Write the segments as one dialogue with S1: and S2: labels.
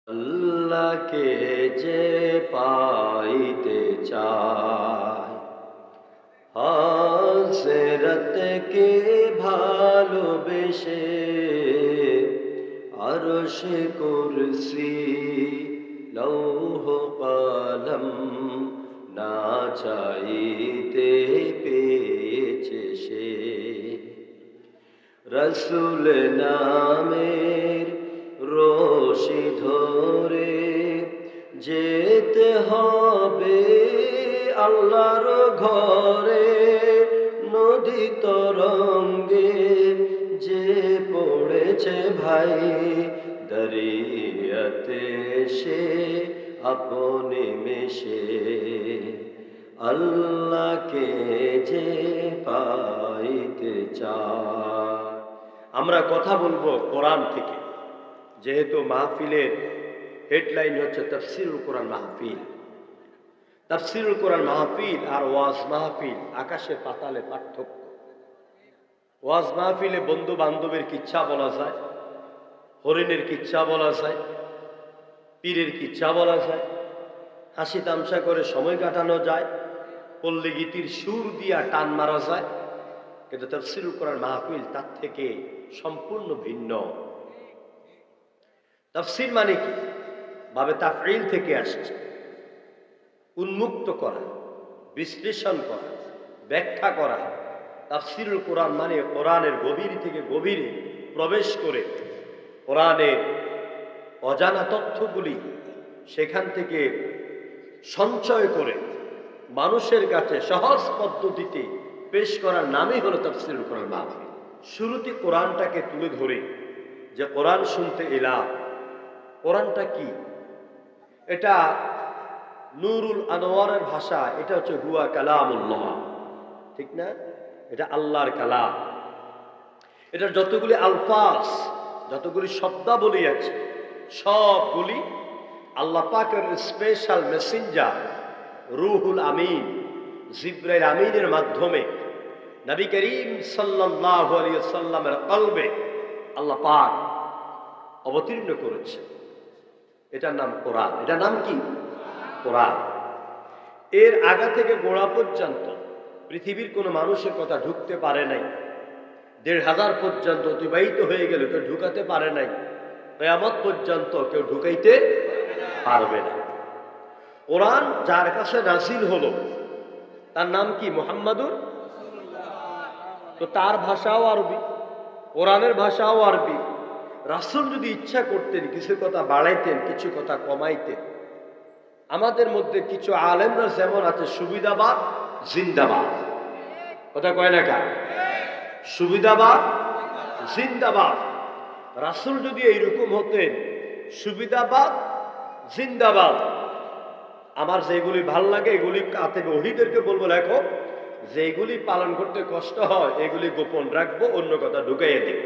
S1: আল্লাহকে যে পাইতে চায়, হযরতকে ভালোবেসে আরশ কুরসি লৌহ কলম না চাইতে পেয়েছে সে। রসুল নামের রশি ধরে যেতে হবে আল্লাহর ঘরে। নদী তরঙ্গে যে পড়েছে ভাই, দরিয়াতে সে আপনি মিশে। আল্লাহকে যে পাইতে চায়। আমরা কথা বলবো কোরআন থেকে, যেহেতু মাহফিলের হেডলাইন হচ্ছে তাফসিরুল কোরআন মাহফিল। তাফসিরুল কোরআন মাহফিল আর ওয়াজ মাহফিল আকাশে পাতালে পার্থক্য। ওয়াজ মাহফিলে বন্ধু বান্ধবের কিচ্ছা বলা যায়, হরিণের কিচ্ছা বলা যায়, পীরের কিচ্ছা বলা যায়, হাসি তামসা করে সময় কাটানো যায়, পল্লী গীতির সুর দিয়া টান মারা যায়। কিন্তু তাফসিরুল কোরআন মাহফিল তার থেকে সম্পূর্ণ ভিন্ন। তাফসির মানে কি? বাবে তাফঈল থেকে আসছে, উন্মুক্ত করা, বিশ্লেষণ করা, ব্যাখ্যা করা। তাফসিরুল কোরআন মানে কোরআনের গভীর থেকে গভীরে প্রবেশ করে কোরআনের অজানা তথ্যগুলি সেখান থেকে সঞ্চয় করে মানুষের কাছে সহজ পদ্ধতিতে পেশ করার নামই হলো তাফসিরুল কোরআন মাহফিল। শুরুতে কোরআনটাকে তুলে ধরে যে কোরআন শুনতে এলাম। কোরআনটা কি? এটা নূরুল আনোয়ারের ভাষা, এটা হচ্ছে হুয়া কালামুল্লাহ, ঠিক না? এটা আল্লাহর কালাম। এটার যতগুলি আলফাজ, যতগুলি শব্দাবলী আছে, সবগুলি আল্লাহ পাকের স্পেশাল মেসেঞ্জার রুহুল আমিন জিবরাইল আমিনের মাধ্যমে নবী করিম সাল্লাল্লাহু আলাইহি ওয়াসাল্লামের কলবে আল্লাহ পাক অবতীর্ণ করেছে। এটার নাম কোরআন। এটার নাম কি? কোরআন। এর আগা থেকে গোড়া পর্যন্ত পৃথিবীর কোনো মানুষের কথা ঢুকতে পারে নাই। ১৫০০ পর্যন্ত অতিবাহিত হয়ে গেল, কেউ ঢুকাতে পারে নাই। কিয়ামত পর্যন্ত কেউ ঢুকাইতে পারবে না। কোরআন যার কাছে নাজিল হলো তার নাম কি? মুহাম্মাদুর। তো তার ভাষাও আরবি, কোরআনের ভাষাও আরবি। রাসূল যদি ইচ্ছা করতেন কিছু কথা বাড়াইতেন, কিছু কথা কমাইতেন। আমাদের মধ্যে কিছু আলেমরা যেমন আছে সুবিধাবাদ জিন্দাবাদ, কথা কয় না কা? সুবিধাবাদ জিন্দাবাদ। রাসূল যদি এইরকম হতেন সুবিধাবাদ জিন্দাবাদ, আমার যেগুলি ভাল লাগে এগুলি কাতে ওহীদেরকে বলবো, লেখো যেগুলি পালন করতে কষ্ট হয় এগুলি গোপন রাখবো, অন্য কথা ঢুকাইয়া দিব।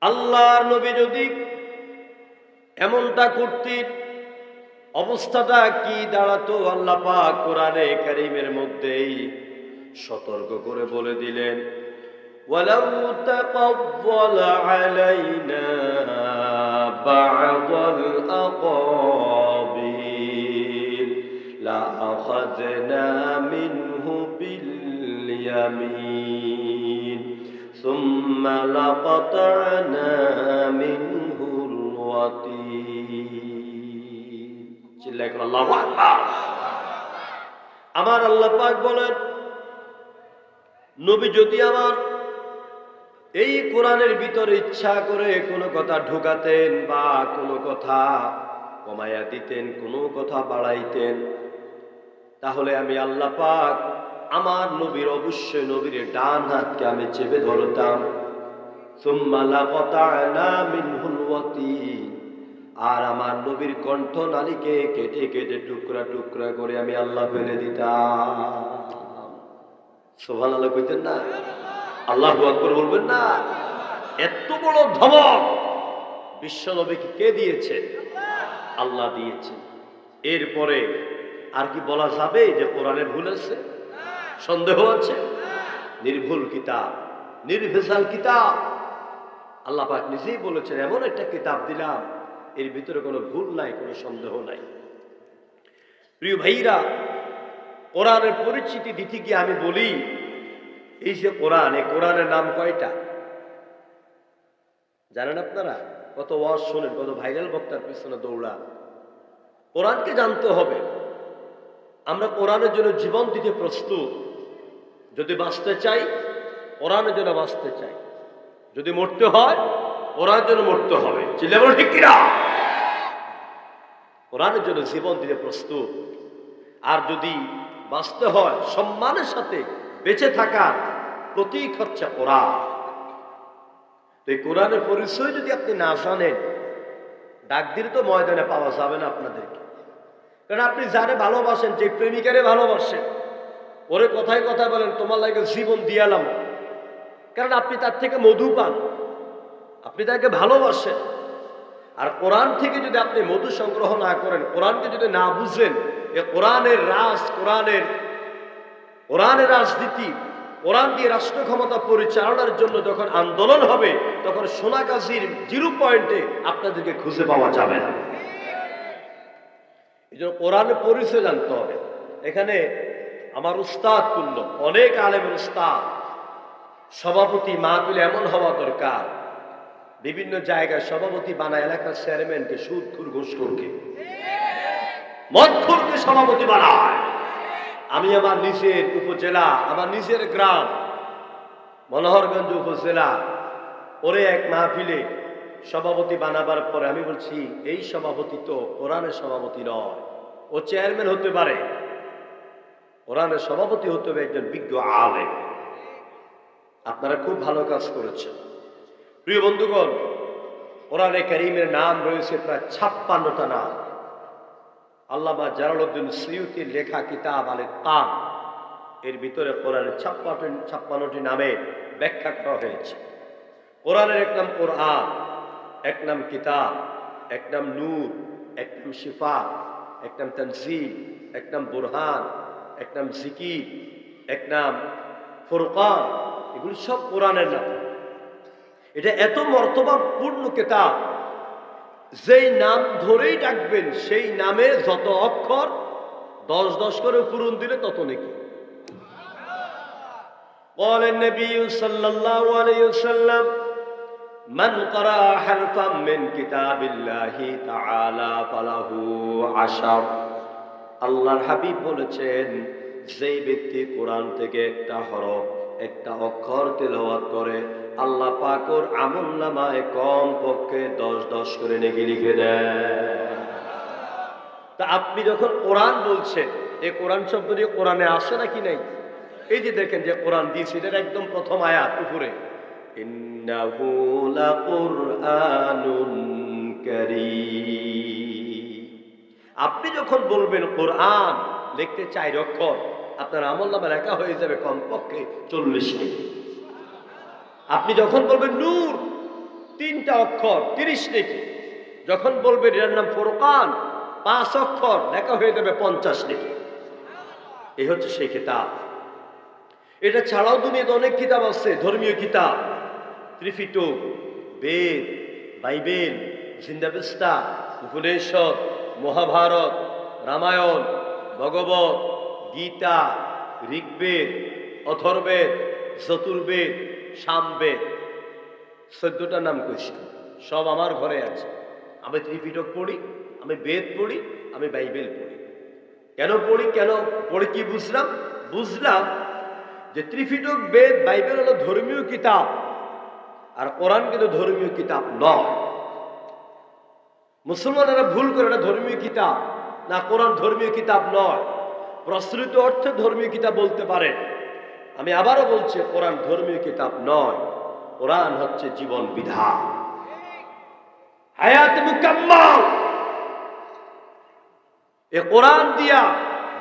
S1: আল্লাহর নবী যদি এমনটা করতেন অবস্থাটা কি দাঁড়াতো? আল্লাহ পাক কোরআনে কারীমের মধ্যেই সতর্ক করে বলে দিলেন, ওয়ালাউ তাকাওয়ালা আলাইনা বা'দাল আকাবিল লা আখাযনা মিনহু বিল ইয়ামিন সুম্মা লাকাতা'না মিনহুল ওয়াতিন। চিল্লায় বলেন আল্লাহু আকবার। আমার আল্লাহ পাক বলেন, নবী যদি আমার এই কোরআনের ভিতরে ইচ্ছা করে কোনো কথা ঢুকাতেন বা কোনো কথা কমাইয়া দিতেন, কোনো কথা বাড়াইতেন, তাহলে আমি আল্লাহ পাক আমার নবীর অবশ্যই নবীর ডান হাতকে আমি চেপে ধরতাম। সুম্মা লাকাতা'না মিনহুল ওয়াতিন, আর আমার নবীর কণ্ঠ নালীকে কেটে কেটে টুকরা টুকরা করে আমি আল্লাহ ফেলে দিতাম। সুবহানাল্লাহ কইতেন না? আল্লাহু আকবার বলবেন না? এত বড় ধমক বিশ্ব নবীকে কে দিয়েছে? আল্লাহ দিয়েছে। এরপরে আর কি বলা যাবে যে কোরআনে ভুল আছে? সন্দেহ আছে? নির্ভুল কিতাব, নির্ভেজাল কিতাব। আল্লাহ পাক নিজেই বলেছেন, এমন একটা কিতাব দিলাম এর ভিতরে কোনো ভুল নাই, কোনো সন্দেহ নাই। প্রিয় ভাইরা, কোরআনের পরিচিতি দিতে গিয়ে আমি বলি, এই যে কোরআন, এই কোরআনের নাম কয়টা জানেন আপনারা? কত ওয়াজ শোনেন, কত ভাইরাল বক্তার পিছনে দৌড়া। কোরআনকে জানতে হবে। আমরা কোরআনের জন্য জীবন দিতে প্রস্তুত। যদি বাঁচতে চাই, কোরআনের জন্য বাঁচতে চাই। যদি মরতে হয়, কোরআনের জন্য মরতে হবে। চিল্লা বলো ঠিক কিনা? কোরআনের জন্য জীবন দিতে প্রস্তুত। আর যদি বাঁচতে হয়, সম্মানের সাথে বেঁচে থাকার প্রতীক হচ্ছে কোরআন। তো এই কোরআনের পরিচয় যদি আপনি না জানেন, ডাক দিলে তো ময়দানে পাওয়া যাবে না আপনাদেরকে। কারণ আপনি যারে ভালোবাসেন, যে প্রেমিকারে ভালোবাসেন, ওরে কথায় কথা বলেন তোমার লাগে জীবন দিয়ালাম, কারণ আপনি তার থেকে মধু পান, আপনি তাকে ভালোবাসেন। আর কোরআন থেকে যদি আপনি মধু সংগ্রহ না করেন, কোরআনকে যদি না বুঝেন, এ কোরআনের রাজ, কোরআনের রাজনীতি, কোরআন দিয়ে রাষ্ট্র ক্ষমতা পরিচালনার জন্য যখন আন্দোলন হবে, তখন সোনাগাজীর 0 পয়েন্টে আপনাদেরকে খুঁজে পাওয়া যাবে না। এই জন্য কোরআনের পরিচয় জানতে হবে। এখানে আমার উস্তাদ তুল্য অনেক আলেমের উস্তাদ, সভাপতি মাহফিলে এমন হওয়া দরকার, বিভিন্ন জায়গায় সভাপতি বানায় এলাকার চেয়ারম্যানকে, সুদখোর ঘুষখোরকে, মদখোরকে সভাপতি বানায়। আমি আমার নিজের উপজেলা, আমার নিজের গ্রাম মনোহরগঞ্জ উপজেলা, ওরে এক মাহফিলে সভাপতি বানাবার পরে আমি বলছি, এই সভাপতি তো কোরআনের সভাপতি নয়, ও চেয়ারম্যান হতে পারে, কোরআনের সভাপতি হতে হবে একজন বিজ্ঞ আলেম। আপনারা খুব ভালো কাজ করেছেন। প্রিয় বন্ধুগণ, কোরআনে কারীমের নাম রয়েছে প্রায় 56টা নাম। আল্লামা জালালউদ্দিন সুয়ুতির লেখা কিতাব আল ইতকান, এর ভিতরে কোরআনের 56টি নামে ব্যাখ্যা করা হয়েছে। কোরআনের এক নাম কোরআন, এক নাম কিতাব, এক নাম নূর, এক নাম শিফা, এক নাম তানজিল, এক নাম বুরহান, এক নাম জিকির, এক নাম ফুরকান। এগুলি সব কোরআনের নাম। এটা এত মর্তবাপূর্ণ কিতাব, যেই নাম ধরেই ডাকবেন সেই নামে যত অক্ষর 10 করে পূরণ দিলে তত নাকি। قال النبي صلى الله عليه وسلم من قرأ حرفا من كتاب الله تعالى فله 10। আল্লাহর হাবিব বলেছেন, যেই ব্যক্তি কোরআন থেকে একটা হরফ, একটা অক্ষর তেলাওয়াত করে, আল্লাহ পাক ওর আমলনামায় কম পক্ষে 10 করে নেকি লিখে দেয়। তা আপনি যখন কোরআন বলছেন, এই কোরআন শব্দটি কোরআনে আসে নাকি নাই? এই যে দেখেন যে কোরআন দিয়েছে, এটার একদম প্রথম আয়াত উপরে, ইন্নাহু লাকুরআনুন কারীম। আপনি যখন বলবেন কোরআন, লিখতে 4 অক্ষর, আপনার আমলনামা লেখা হয়ে যাবে কমপক্ষে 40 নেকি। আপনি যখন বলবেন নূর, 3টা অক্ষর, 30 নেকি। যখন বলবেন এর নাম ফুরকান, 5 অক্ষর, লেখা হয়ে যাবে 50 নেকি। এই হচ্ছে সেই কিতাব। এটা ছাড়াও দুনিয়াতে অনেক কিতাব আছে, ধর্মীয় কিতাব, ত্রিপিটক, বেদ, বাইবেল, জিন্দাবেস্তা, উপনিষদ, মহাভারত, রামায়ণ, ভগবত গীতা, ঋগ্বেদ, অথর্বেদ, চতুর্বেদ, সামবেদ, 14টার নাম কইছি, সব আমার ঘরে আছে। আমি ত্রিপিটক পড়ি, আমি বেদ পড়ি, আমি বাইবেল পড়ি। কেন পড়ি কি বুঝলাম যে ত্রিপিটক, বেদ, বাইবেল হলো ধর্মীয় কিতাব, আর কোরআন কিন্তু ধর্মীয় কিতাব নয়। মুসলমানেরা ভুল করে, এটা ধর্মীয় কিতাব না, কোরআন ধর্মীয় কিতাব নয়। প্রচলিত অর্থে ধর্মীয় কিতাব বলতে পারে। আমি আবারও বলছি, কোরআন ধর্মীয় কিতাব নয়, কোরআন হচ্ছে জীবন বিধান, হায়াত মুকাম্মাল। এ কোরআন দিয়া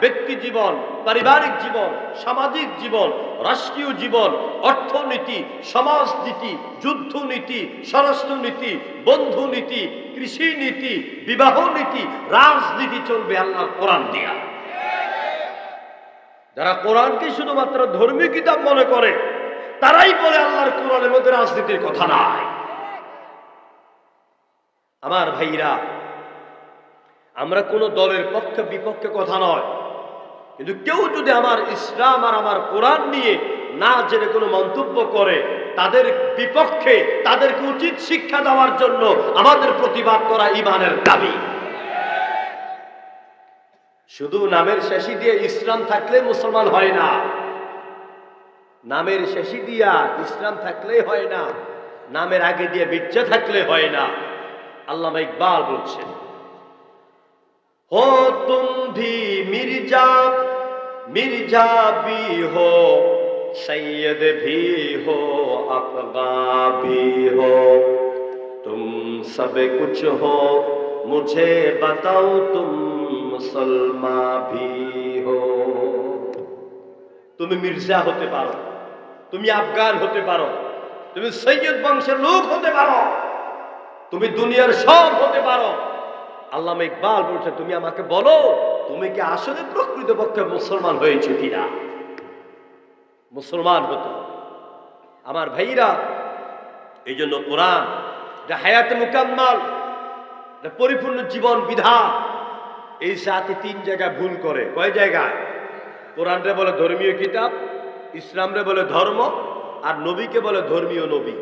S1: ব্যক্তি জীবন, পারিবারিক জীবন, সামাজিক জীবন, রাষ্ট্রীয় জীবন, অর্থনীতি, সমাজনীতি, যুদ্ধনীতি, স্বরাষ্ট্রনীতি, বন্ধুনীতি, কৃষি নীতি, বিবাহ নীতি, রাজনীতি চলবে আল্লাহর কোরআন দিয়া। যারা কোরআনকে শুধুমাত্র ধর্মীয় কিতাব মনে করে, তারাই বলে আল্লাহর কোরআনের মধ্যে রাজনীতির কথা নাই। আমার ভাইরা, আমরা কোনো দলের পক্ষে বিপক্ষে কথা নয়, কিন্তু কেউ যদি আমার ইসলাম আর আমার কোরআন নিয়ে না জেনে কোনো মন্তব্য করে, তাদের বিপক্ষে তাদেরকে উচিত শিক্ষা দেওয়ার জন্য আমাদের প্রতিবাদ করা ঈমানের দাবি। শুধু নামের শেষে দিয়ে ইসলাম থাকলে মুসলমান হয় না, নামের শেষে দিয়া ইসলাম থাকলেই হয় না, নামের আগে দিয়ে বিচ্ছা থাকলে হয় না। আল্লামা ইকবাল বলছেন, हो तुम भी मिर्जा मिर्जा भी हो, सैयद भी हो, अफ़ग़ा भी हो, तुम सब कुछ हो, मुझे बताओ तुम मुसलमान भी हो। তুমি মির্জা হতে পারো, তুমি আফগান হতে পারো, তুমি সৈয়দ বংশের লোক হতে পারো, তুমি দুনিয়ার সব হতে পারো। আল্লামা ইকবাল বলছে, তুমি আমাকে বলো তুমি কি আসলে প্রকৃতপক্ষে মুসলমান হয়েছে কিনা। মুসলমান হতে আমার ভাইরা, এই জন্য কোরআন যে হায়াতে মুকাম্মাল, পরিপূর্ণ জীবন বিধান, এই জাতি তিন জায়গায় ভুল করে। কয় জায়গায়? কোরআনরে বলে ধর্মীয় কিতাব, ইসলামরে বলে ধর্ম, আর নবীকে বলে ধর্মীয় নবী।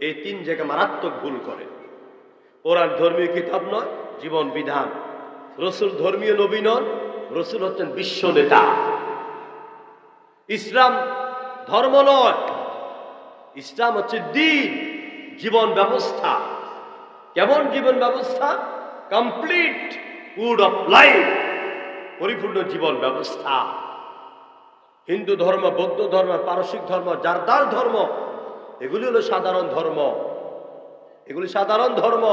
S1: এই তিন জায়গায় মারাত্মক ভুল করে। কোরআন ধর্মীয় কিতাব নয়, জীবন বিধান। রসুল ধর্মীয় নবী নন, রসুল হচ্ছেন বিশ্ব নেতা। ইসলাম ধর্ম নয়, ইসলাম হচ্ছে দ্বীন, জীবন ব্যবস্থা। কেমন জীবন ব্যবস্থা? কমপ্লিট কোড অফ লাইফ, পরিপূর্ণ জীবন ব্যবস্থা। হিন্দু ধর্ম, বৌদ্ধ ধর্ম, পারসিক ধর্ম, জারদার ধর্ম, এগুলি হলো সাধারণ ধর্ম। এগুলি সাধারণ ধর্ম,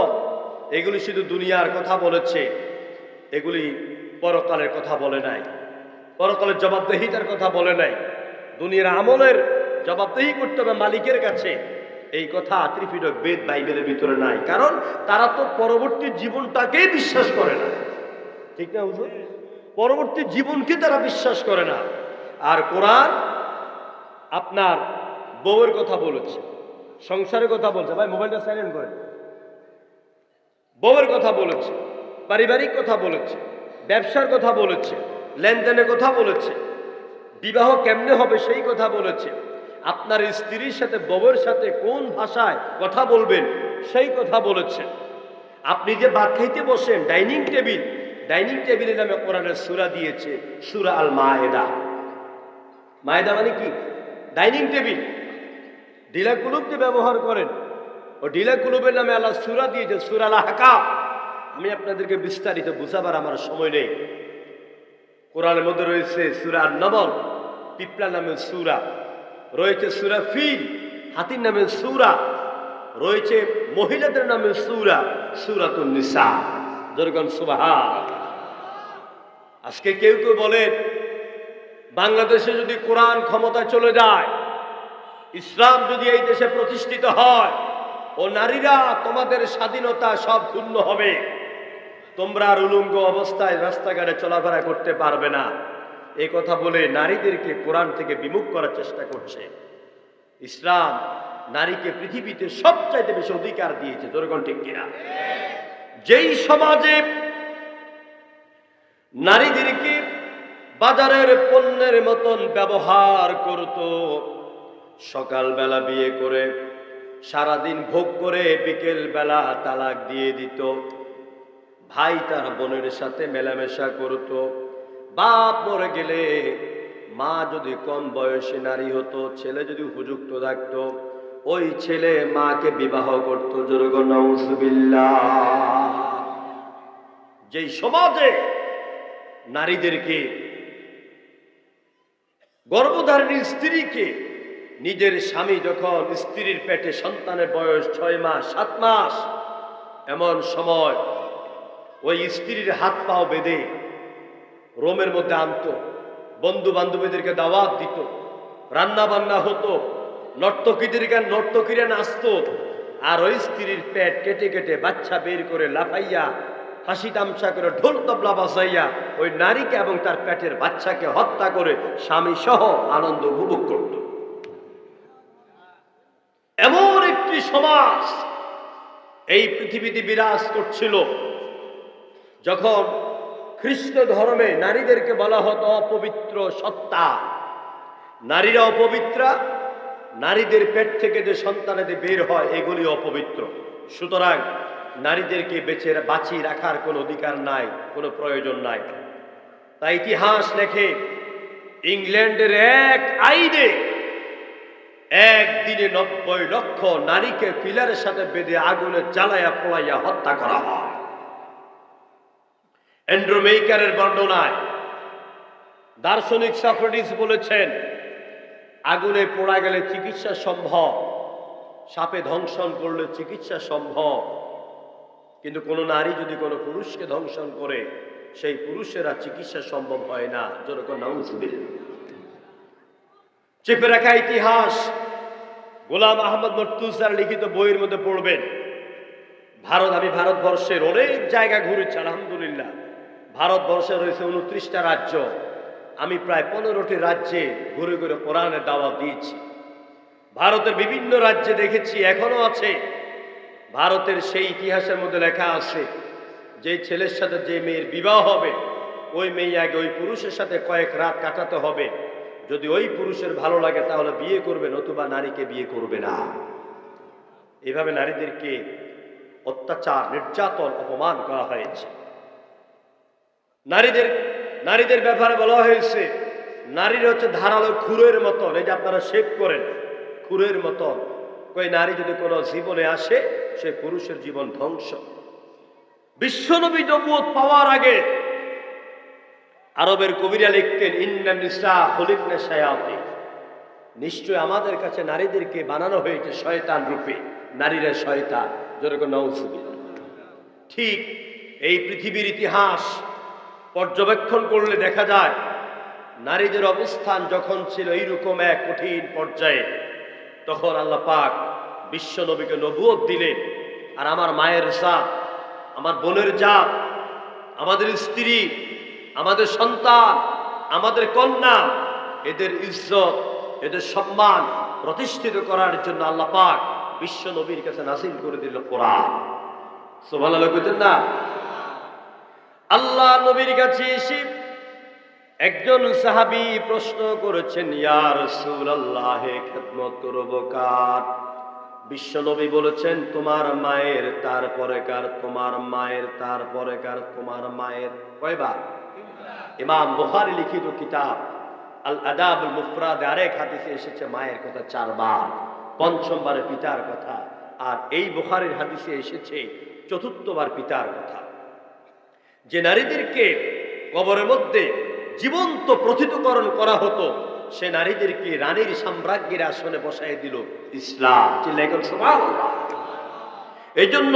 S1: এগুলি শুধু দুনিয়ার কথা বলেছে, এগুলি পরকালের কথা বলে নাই, পরকালের জবাবদেহিতার কথা বলে নাই, দুনিয়ার আমলের জবাবদেহি করতে হবে মালিকের কাছে। এই কথা ত্রিপিটক, বেদ, বাইবেলের ভিতরে নাই। কারণ তারা তো পরবর্তী জীবনটাকেই বিশ্বাস করে না, ঠিক না হুজুর? পরবর্তী জীবনকে তারা বিশ্বাস করে না। আর কোরআন আপনার বউয়ের কথা বলেছে, সংসারের কথা বলছে। ভাই মোবাইলটা সাইলেন্ট করেন। বউয়ের কথা বলেছে, পারিবারিক কথা বলেছে, ব্যবসার কথা বলেছে, লেনদেনের কথা বলেছে, বিবাহ কেমনে হবে সেই কথা বলেছে, আপনার স্ত্রীর সাথে বউয়ের সাথে কোন ভাষায় কথা বলবেন সেই কথা বলেছে। আপনি যে ভাত খাইতে বসেন, ডাইনিং টেবিল, ডাইনিং টেবিলের নামে কোরআনের সূরা দিয়েছে, সূরা আল মায়েদা। মায়েদা মানে কি? Dining table. ঢিলা কুলুপ যে ব্যবহার করেন, ও ঢিলা কুলুপের নামে আল্লাহ সূরা দিয়েছে, সূরা আল আহকাফ। আমি আপনাদেরকে বিস্তারিত বুঝাবার আমার সময় নেই। কোরআনের মধ্যে রয়েছে সূরা আন-নামল, পিপলা নামে সূরা রয়েছে, সূরা ফিল, হাতির নামে সূরা রয়েছে, মহিলাদের নামে সূরা, সূরাতুন নিসা। যেরকম সুবহানাল্লাহ। আজকে কেউ কেউ বলে বাংলাদেশে যদি কোরআন ক্ষমতায় চলে যায়, ইসলাম যদি এই দেশে প্রতিষ্ঠিত হয়, ও নারীরা তোমাদের স্বাধীনতা সব ক্ষুণ্ণ হবে, তোমরা আর উলঙ্গ অবস্থায় রাস্তাঘাটে চলাফেরা করতে পারবে না। এই কথা বলে নারীদেরকে কোরআন থেকে বিমুখ করার চেষ্টা করছে। ইসলাম নারীকে পৃথিবীতে সবচাইতে বেশি অধিকার দিয়েছে, জনগণ ঠিক কিনা? যেই সমাজে নারীদেরকে বাজারের পণ্যের মতন ব্যবহার করত, সকালবেলা বিয়ে করে সারাদিন ভোগ করে বিকেল বেলা তালাক দিয়ে দিত, ভাই তার বোনের সাথে মেলামেশা করত, বাপ মরে গেলে মা যদি কম বয়সী নারী হতো, ছেলে যদি উপযুক্ত থাকতো, ওই ছেলে মাকে বিবাহ করত। জোরে নাউজুবিল্লাহ। যেই সমাজে নারীদেরকে, গর্ভধারিণী স্ত্রীকে, নিজের স্বামী যখন স্ত্রীর পেটে সন্তানের বয়স 6 মাস 7 মাস, এমন সময় ওই স্ত্রীর হাত পাও বেঁধে রোমের মধ্যে আনতো, বন্ধু বান্ধবীদেরকে দাওয়াত দিত, রান্না বান্না হতো, নর্তকীরা নাচতো, আর ওই স্ত্রীর পেট কেটে কেটে বাচ্চা বের করে লাফাইয়া হাসি তামসা করে ঢোল তবলা বাজাইয়া ওই নারীকে এবং তার পেটের বাচ্চাকে হত্যা করে স্বামী সহ আনন্দ উপভোগ করত। এমন একটি সমাজ, এই পৃথিবীতে বিরাজ করছিল। যখন খ্রিস্ট ধর্মে নারীদেরকে বলা হতো অপবিত্র সত্তা, নারীরা অপবিত্রা, নারীদের পেট থেকে যে সন্তানেদের বের হয় এগুলি অপবিত্র, সুতরাং নারীদেরকে বাঁচিয়ে রাখার কোনো অধিকার নাই, কোনো প্রয়োজন নাই। তাই ইতিহাস লেখে ইংল্যান্ডের এক আইনে একদিনে 90 লক্ষ নারীকে পিলারের সাথে বেঁধে আগুনে জ্বালাইয়া পোড়াইয়া হত্যা করা হয়। অ্যান্ড্রু মেকারের বর্ণনায় দার্শনিক সক্রেটিস বলেছেন, আগুনে পোড়া গেলে চিকিৎসা সম্ভব, সাপে ধ্বংসন করলে চিকিৎসা সম্ভব, কিন্তু কোনো নারী যদি কোনো পুরুষকে ধ্বংসন করে সেই পুরুষেরা চিকিৎসা সম্ভব হয় না। যেরকম নাউজুবিল্লাহ। চেপে রাখা ইতিহাস গোলাম আহমদ মর্তুজার লিখিত বইয়ের মধ্যে পড়বেন। আমি ভারতবর্ষের অনেক জায়গা ঘুরেছি, আলহামদুলিল্লাহ। ভারতবর্ষে রয়েছে 29টা রাজ্য। আমি প্রায় 15টি রাজ্যে ঘুরে ঘুরে কোরআনের দাওয়াত দিয়েছি। ভারতের বিভিন্ন রাজ্যে দেখেছি, এখনো আছে। ভারতের সেই ইতিহাসের মধ্যে লেখা আছে, যে ছেলের সাথে যে মেয়ের বিবাহ হবে ওই মেয়ে আগে ওই পুরুষের সাথে কয়েক রাত কাটাতে হবে। যদি ওই পুরুষের ভালো লাগে তাহলে বিয়ে করবে, নতুবা নারীকে বিয়ে করবে না। এভাবে নারীদেরকে অত্যাচার, নির্যাতন, অপমান করা হয়েছে। নারীদের ব্যাপারে বলা হয়েছে, নারীরা হচ্ছে ধারালো খুরের মতন। এই যে আপনারা শেভ করেন, খুরের মতন। কই নারী যদি কোনো জীবনে আসে সে পুরুষের জীবন ধ্বংস। বিশ্বনবী নবুয়ত পাওয়ার আগে আরবের কবিরা লিখতেন, ইন্নান নিসা খুলিকনা শায়াতিন, নিশ্চয় আমাদের কাছে নারীদেরকে বানানো হয়েছে শয়তান রূপে, নারীরা শয়তান। যেরকম নাউজুবিল্লাহ। ঠিক এই পৃথিবীর ইতিহাস পর্যবেক্ষণ করলে দেখা যায়, নারীদের অবস্থান যখন ছিল এইরকম এক কঠিন পর্যায়ে, তখন আল্লাহ পাক বিশ্ব নবীকে নবুয়ত দিলেন। আর আমার মায়ের জাত, আমার বোনের জাত, আমাদের স্ত্রী, আমাদের সন্তান, আমাদের কন্যা, এদের ইজ্জত, এদের সম্মান প্রতিষ্ঠিত করার জন্য আল্লাহ পাক বিশ্ব নবীর কাছে নাযিল করে দিল কোরআন। সুবহানাল্লাহ কইতেন না? আল্লাহ নবীর কাছে এসে একজন সাহাবী প্রশ্ন করেছেন, ইয়া রাসূলুল্লাহ, খেদমত করব কার? বিশ্ব নবী বলেছেন, তোমার মায়ের, তারপরে কার? তোমার মায়ের, তারপরে কার? তোমার মায়ের। কয়বার? ইমাম বুখারী লিখিত কিতাব আল আদাবুল মুফরাদ আরেক হাদিসে এসেছে মায়ের কথা 4 বার, পঞ্চমবারে পিতার কথা, আর এই বুখারীর হাদিসে এসেছে 4বার পিতার কথা। যে নারীদেরকে কবরের মধ্যে জীবন্ত প্রথিতকরণ করা হতো, সে নারীদেরকে রানীর সাম্রাজ্যের আসনে বসায় দিল ইসলাম। সুবহানাল্লাহ। এই জন্য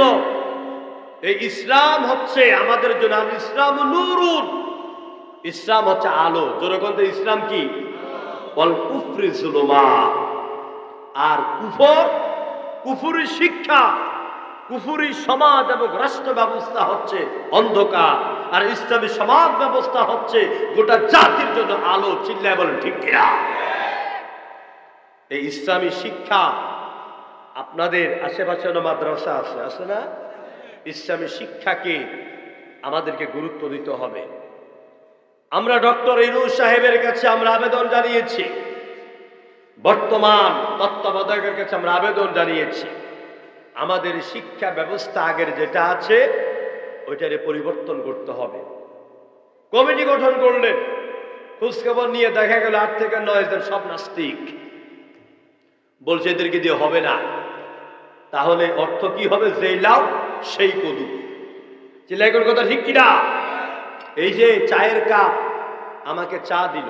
S1: এই ইসলাম হচ্ছে আমাদের জন্য, ইসলাম নূরুন, ইসলাম হচ্ছে আলো। যেরকম ইসলাম কি? ওয়াল কুফরি যুলুমাত। আর কুফরি শিক্ষা, কুফরি সমাজ এবং রাষ্ট্র ব্যবস্থা হচ্ছে অন্ধকার, আর ইসলামী সমাজ ব্যবস্থা হচ্ছে গোটা জাতির জন্য আলো। চিল্লায় বলেন ঠিক কিনা? এই ইসলামী শিক্ষা, আপনাদের আশেপাশে মাদ্রাসা আছে না? ইসলামী শিক্ষাকে আমাদেরকে গুরুত্ব দিতে হবে। আমরা ডক্টর ইউনূস সাহেবের কাছে আমরা আবেদন জানিয়েছি, বর্তমান তত্ত্বাবধায়কের কাছে আমরা আবেদন জানিয়েছি, আমাদের শিক্ষা ব্যবস্থা আগের যেটা আছে ওইটারে পরিবর্তন করতে হবে। কমিটি গঠন করলেন, খোঁজখবর নিয়ে দেখা গেল 8 থেকে 9 জন সব নাস্তিক। বলছে এদেরকে দিয়ে হবে না। তাহলে অর্থ কি হবে? যেই লাউ সেই কদু। চিল্লাইকর কথা ঠিক কিনা? এই যে চায়ের কাপ আমাকে চা দিল,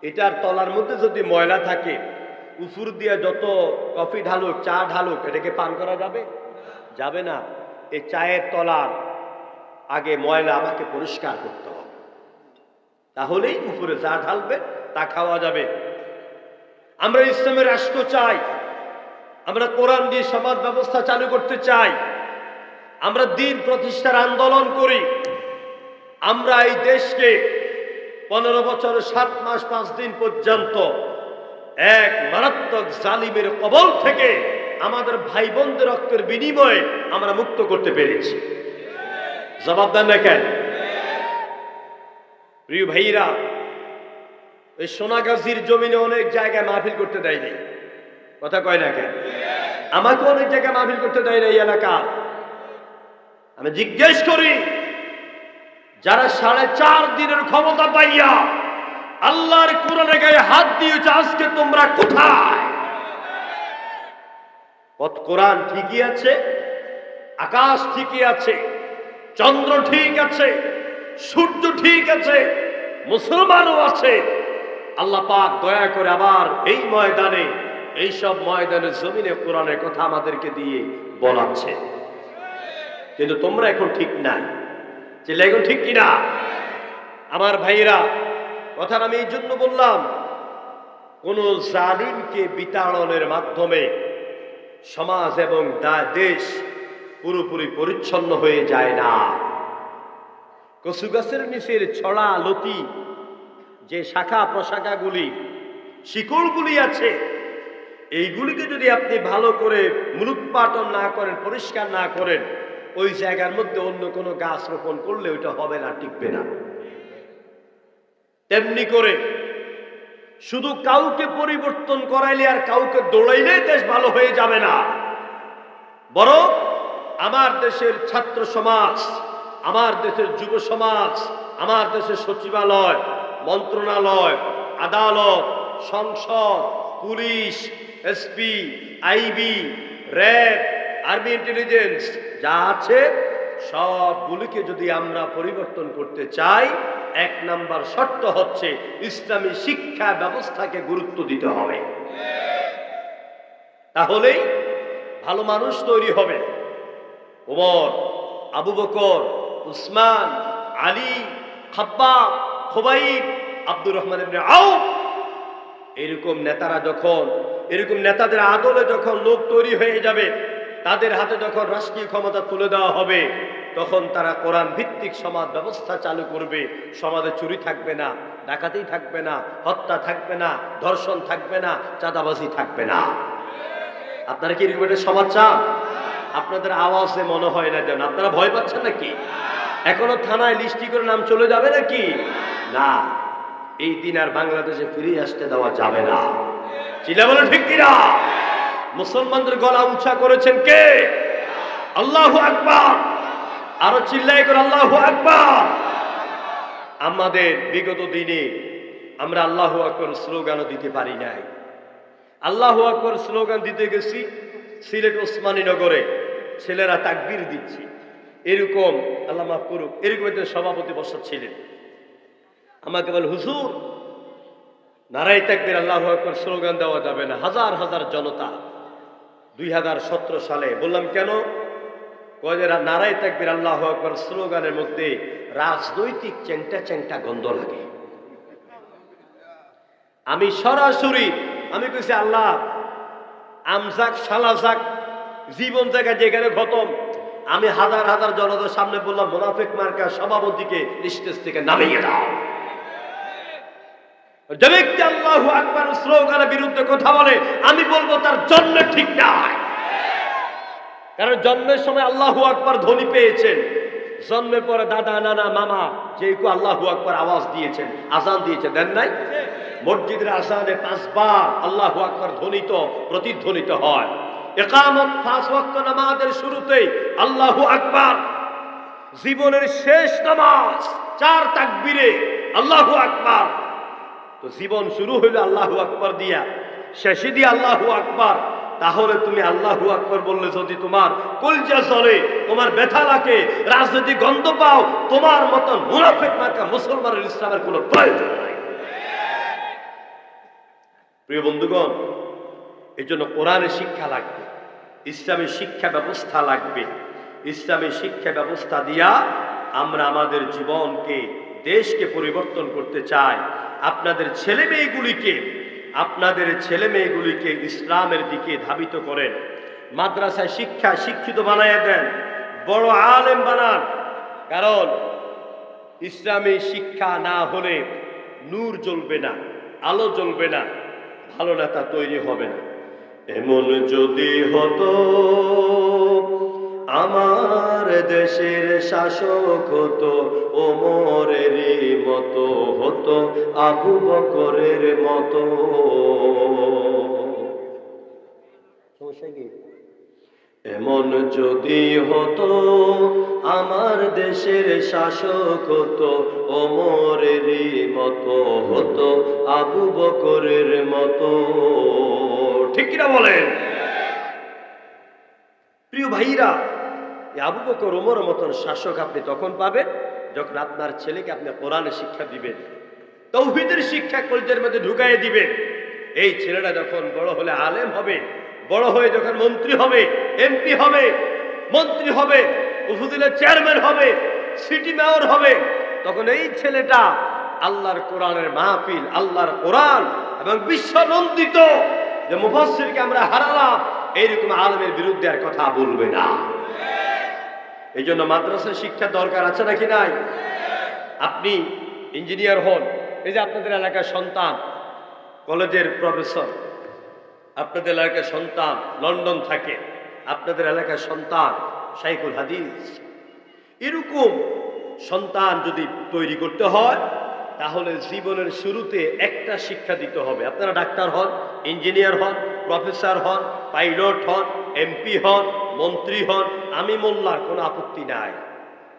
S1: এটার তলার মধ্যে যদি ময়লা থাকে, উপর দিয়ে যত কফি ঢালুক, চা ঢালুক, এটাকে পান করা যাবে? যাবে না। এই চায়ের তলার আগে ময়লা আমাকে পরিষ্কার করতে হবে, তাহলেই উপরে যা ঢালবে তা খাওয়া যাবে। আমরা ইসলামের রাষ্ট্র চাই, আমরা কোরআন দিয়ে সমাজ ব্যবস্থা চালু করতে চাই, আমরা দ্বীন প্রতিষ্ঠার আন্দোলন করি। আমরা এই দেশকে 15 বছর 7 মাস 5 দিন পর্যন্ত এক মারাত্মক জালিমের কবল থেকে আমাদের ভাই বোনদের রক্তের বিনিময়ে আমরা মুক্ত করতে পেরেছি। জবাব দেন না কেন? প্রিয় ভাইরা, এই সোনাগাছির জমিনে অনেক জায়গায় মাহফিল করতে দেয় নাই, কথা কয় না কেন? আমাকে অনেক জায়গায় মাহফিল করতে দেয় না এই এলাকা। আমি জিজ্ঞেস করি, যারা 4.5 দিনের ক্ষমতা পাইয়া আল্লাহর কোরআনে গায়ে হাত দিয়েছে, আজকে তোমরা কোথায়? কোরআন ঠিকই আছে, আকাশ ঠিকই আছে, চন্দ্র ঠিক আছে, সূর্য ঠিক আছে, মুসলমানও আছে। আল্লাহ পাক দয়া করে আবার এই ময়দানে, এইসব ময়দানে জমিনে কোরআনের কথা আমাদেরকে দিয়ে বলাচ্ছে। কিন্তু তোমরা এখন ঠিক নাই, চিল্লা এখন ঠিক কিনা? আমার ভাইরা, কথাটা আমি এই জন্য বললাম, কোন জালিমকে বিতাড়নের মাধ্যমে সমাজ এবং দেশ পুরোপুরি পরিচ্ছন্ন হয়ে যায় না। কচু গাছের নিচের ছড়া লতি, যে শাখা প্রশাখাগুলি, শিকড়গুলি আছে, এইগুলিকে যদি আপনি ভালো করে মূলোৎপাটন না করেন, পরিষ্কার না করেন, ওই জায়গার মধ্যে অন্য কোনো গাছ রোপণ করলে ওইটা হবে না, টিকবে না। তেমনি করে শুধু কাউকে পরিবর্তন করাইলে আর কাউকে দৌড়াইলে দেশ ভালো হয়ে যাবে না। বরং আমার দেশের ছাত্র সমাজ, আমার দেশের যুব সমাজ, আমার দেশের সচিবালয়, মন্ত্রণালয়, আদালত, সংসদ, police, SP, IB, RAB, army intelligence যা আছে সবগুলিকে যদি আমরা পরিবর্তন করতে চাই, 1 নাম্বার শর্ত হচ্ছে ইসলামী শিক্ষা ব্যবস্থাকে গুরুত্ব দিতে হবে। তাহলেই ভালো মানুষ তৈরি হবে। ওমর, আবু বকর, উসমান, আলী, খাব্বাব, খুবাইব, আব্দুর রহমান ইবনে আউফ, এরকম নেতারা যখন, এরকম নেতাদের আদলে যখন লোক তৈরি হয়ে যাবে, তাদের হাতে যখন রাষ্ট্রীয় ক্ষমতা তুলে দেওয়া হবে, তখন তারা কোরআন ভিত্তিক সমাজ ব্যবস্থা চালু করবে। সমাজে চুরি থাকবে না, ডাকাতি থাকবে না, হত্যা থাকবে না, ধর্ষণ থাকবে না, চাঁদাবাজি থাকবে না। আপনারা কি এরকম একটা সমাজ চান? আপনাদের আওয়াজে মনে হয় না যেন আপনারা ভয় পাচ্ছেন নাকি? এখনো থানায় লিস্টি করে নাম চলে যাবে নাকি? না, এই দিন আর বাংলাদেশে ফিরে আসতে দেওয়া যাবে না। চিল্লা বলে ঠিক কিনা? মুসলমানদের গলা উঁচা করেছেন কে? আল্লাহু আকবার। আরো চিল্লাই করে আল্লাহু আকবার। আমাদের বিগত দিনে আমরা আল্লাহু আকবার স্লোগানও দিতে পারি নাই। আল্লাহু আকবার স্লোগান দিতে গেছি সিলেট ওসমানী নগরে, ছেলেরা তাকবীর দিচ্ছে, এরকম আল্লাহ মাফ করুক, এরকম একজন সভাপতি বসাচ্ছিলেন। আমাকে বলে, হুজুর নারায়ে তাকবীর আল্লাহু আকবার স্লোগান দেওয়া যাবে না, হাজার হাজার জনতা। 2017 সালে। বললাম কেন? নারায়ে তাকবীর আল্লাহু আকবার স্লোগানের মধ্যে রাজনৈতিক চ্যাংটা চ্যাংটা গন্ধ লাগে। আমি সরাসরি আমি কইছি, আল্লাহ আমজাক সালাজাক জীবন জায়গা যেখানে খতম। আমি হাজার হাজার জনতার সামনে বললাম, মুনাফিক মার্কা সভাপতিকে স্টেজ থেকে নামিয়ে দাও। যে ব্যক্তি আল্লাহু আকবার স্লোগানের বিরুদ্ধে কথা বলে, আমি বলবো তার জন্ম ঠিক নাই। কারণ জন্মের সময় আল্লাহু আকবার ধ্বনি পেয়েছেন, জন্মের পরে দাদা নানা মামা যে কেউ আল্লাহু আকবার আওয়াজ দিয়েছেন, আজান দিয়েছেন, দেন নাই? মসজিদের আজানে 5 বার আল্লাহু আকবার ধ্বনিত প্রতিধ্বনিত হয়। ইকামত 5 ওয়াক্ত নামাজের শুরুতেই আল্লাহু আকবার। জীবনের শেষ নামাজ 4 তাকবীরে আল্লাহু আকবার। তো জীবন শুরু হইল আল্লাহু আকবার দিয়া, শেষে দিয়ে আল্লাহু আকবার। তাহলে তুমি আল্লাহু আকবার বললে যদি তোমার কলজা জ্বলে, তোমার ব্যথা লাগে, রাজনৈতিক গন্ধ পাও, তোমার মতন মুনাফিক মার্কা মুসলমানের ইসলামের কোনো প্রয়োজন নাই। প্রিয় বন্ধুগণ, এই জন্য কোরআনের শিক্ষা লাগবে, ইসলামের শিক্ষা ব্যবস্থা লাগবে। ইসলামী শিক্ষা ব্যবস্থা দিয়া আমরা আমাদের জীবনকে, দেশকে পরিবর্তন করতে চাই। আপনাদের ছেলে মেয়েগুলিকে ইসলামের দিকে ধাবিত করেন। মাদ্রাসায় শিক্ষিত বানাইয়া দেন, বড় আলেম বানান। কারণ ইসলামী শিক্ষা না হলে নূর জ্বলবে না, আলো জ্বলবে না, ভালো নেতা তৈরি হবে না। এমন যদি হতো আমার দেশের শাসক হতো ওমরেরই মতো, হতো আবু বকরের মতো। এমন যদি হতো আমার দেশের শাসক হতো ওমরেরই মতো, হতো আবু বকরের মতো। ঠিক কিনা বলেন? প্রিয় ভাইরা, আবু বকর ওমরের মতন শাসক আপনি তখন পাবেন যখন আপনার ছেলেকে আপনি কোরআনের শিক্ষা দিবেন, তাওহীদের শিক্ষা কলজের মধ্যে ঢুকাইয়ে দিবেন। এই ছেলেটা যখন বড় হলে আলেম হবে, বড় হয়ে যখন মন্ত্রী হবে, এমপি হবে, মন্ত্রী হবে, উপজেলার চেয়ারম্যান হবে, সিটি মেয়র হবে, তখন এই ছেলেটা আল্লাহর কোরআনের মাহফিল, আল্লাহর কোরআন এবং বিশ্বনন্দিত যে মুফাসসিরকে আমরা হারালাম এইরকম আলেমের বিরুদ্ধে আর কথা বলবে না। এই জন্য মাদ্রাসার শিক্ষা দরকার আছে নাকি নাই? আপনি ইঞ্জিনিয়ার হন, এই যে আপনাদের এলাকার সন্তান কলেজের প্রফেসর, আপনাদের এলাকার সন্তান লন্ডন থাকে, আপনাদের এলাকার সন্তান শাইখুল হাদিস, এরকম সন্তান যদি তৈরি করতে হয় তাহলে জীবনের শুরুতে একটা শিক্ষা দিতে হবে। আপনারা ডাক্তার হন, ইঞ্জিনিয়ার হন, প্রফেসর হন, পাইলট হন, এমপি হন, মন্ত্রী হন, আমি মোল্লার কোনো আপত্তি নাই।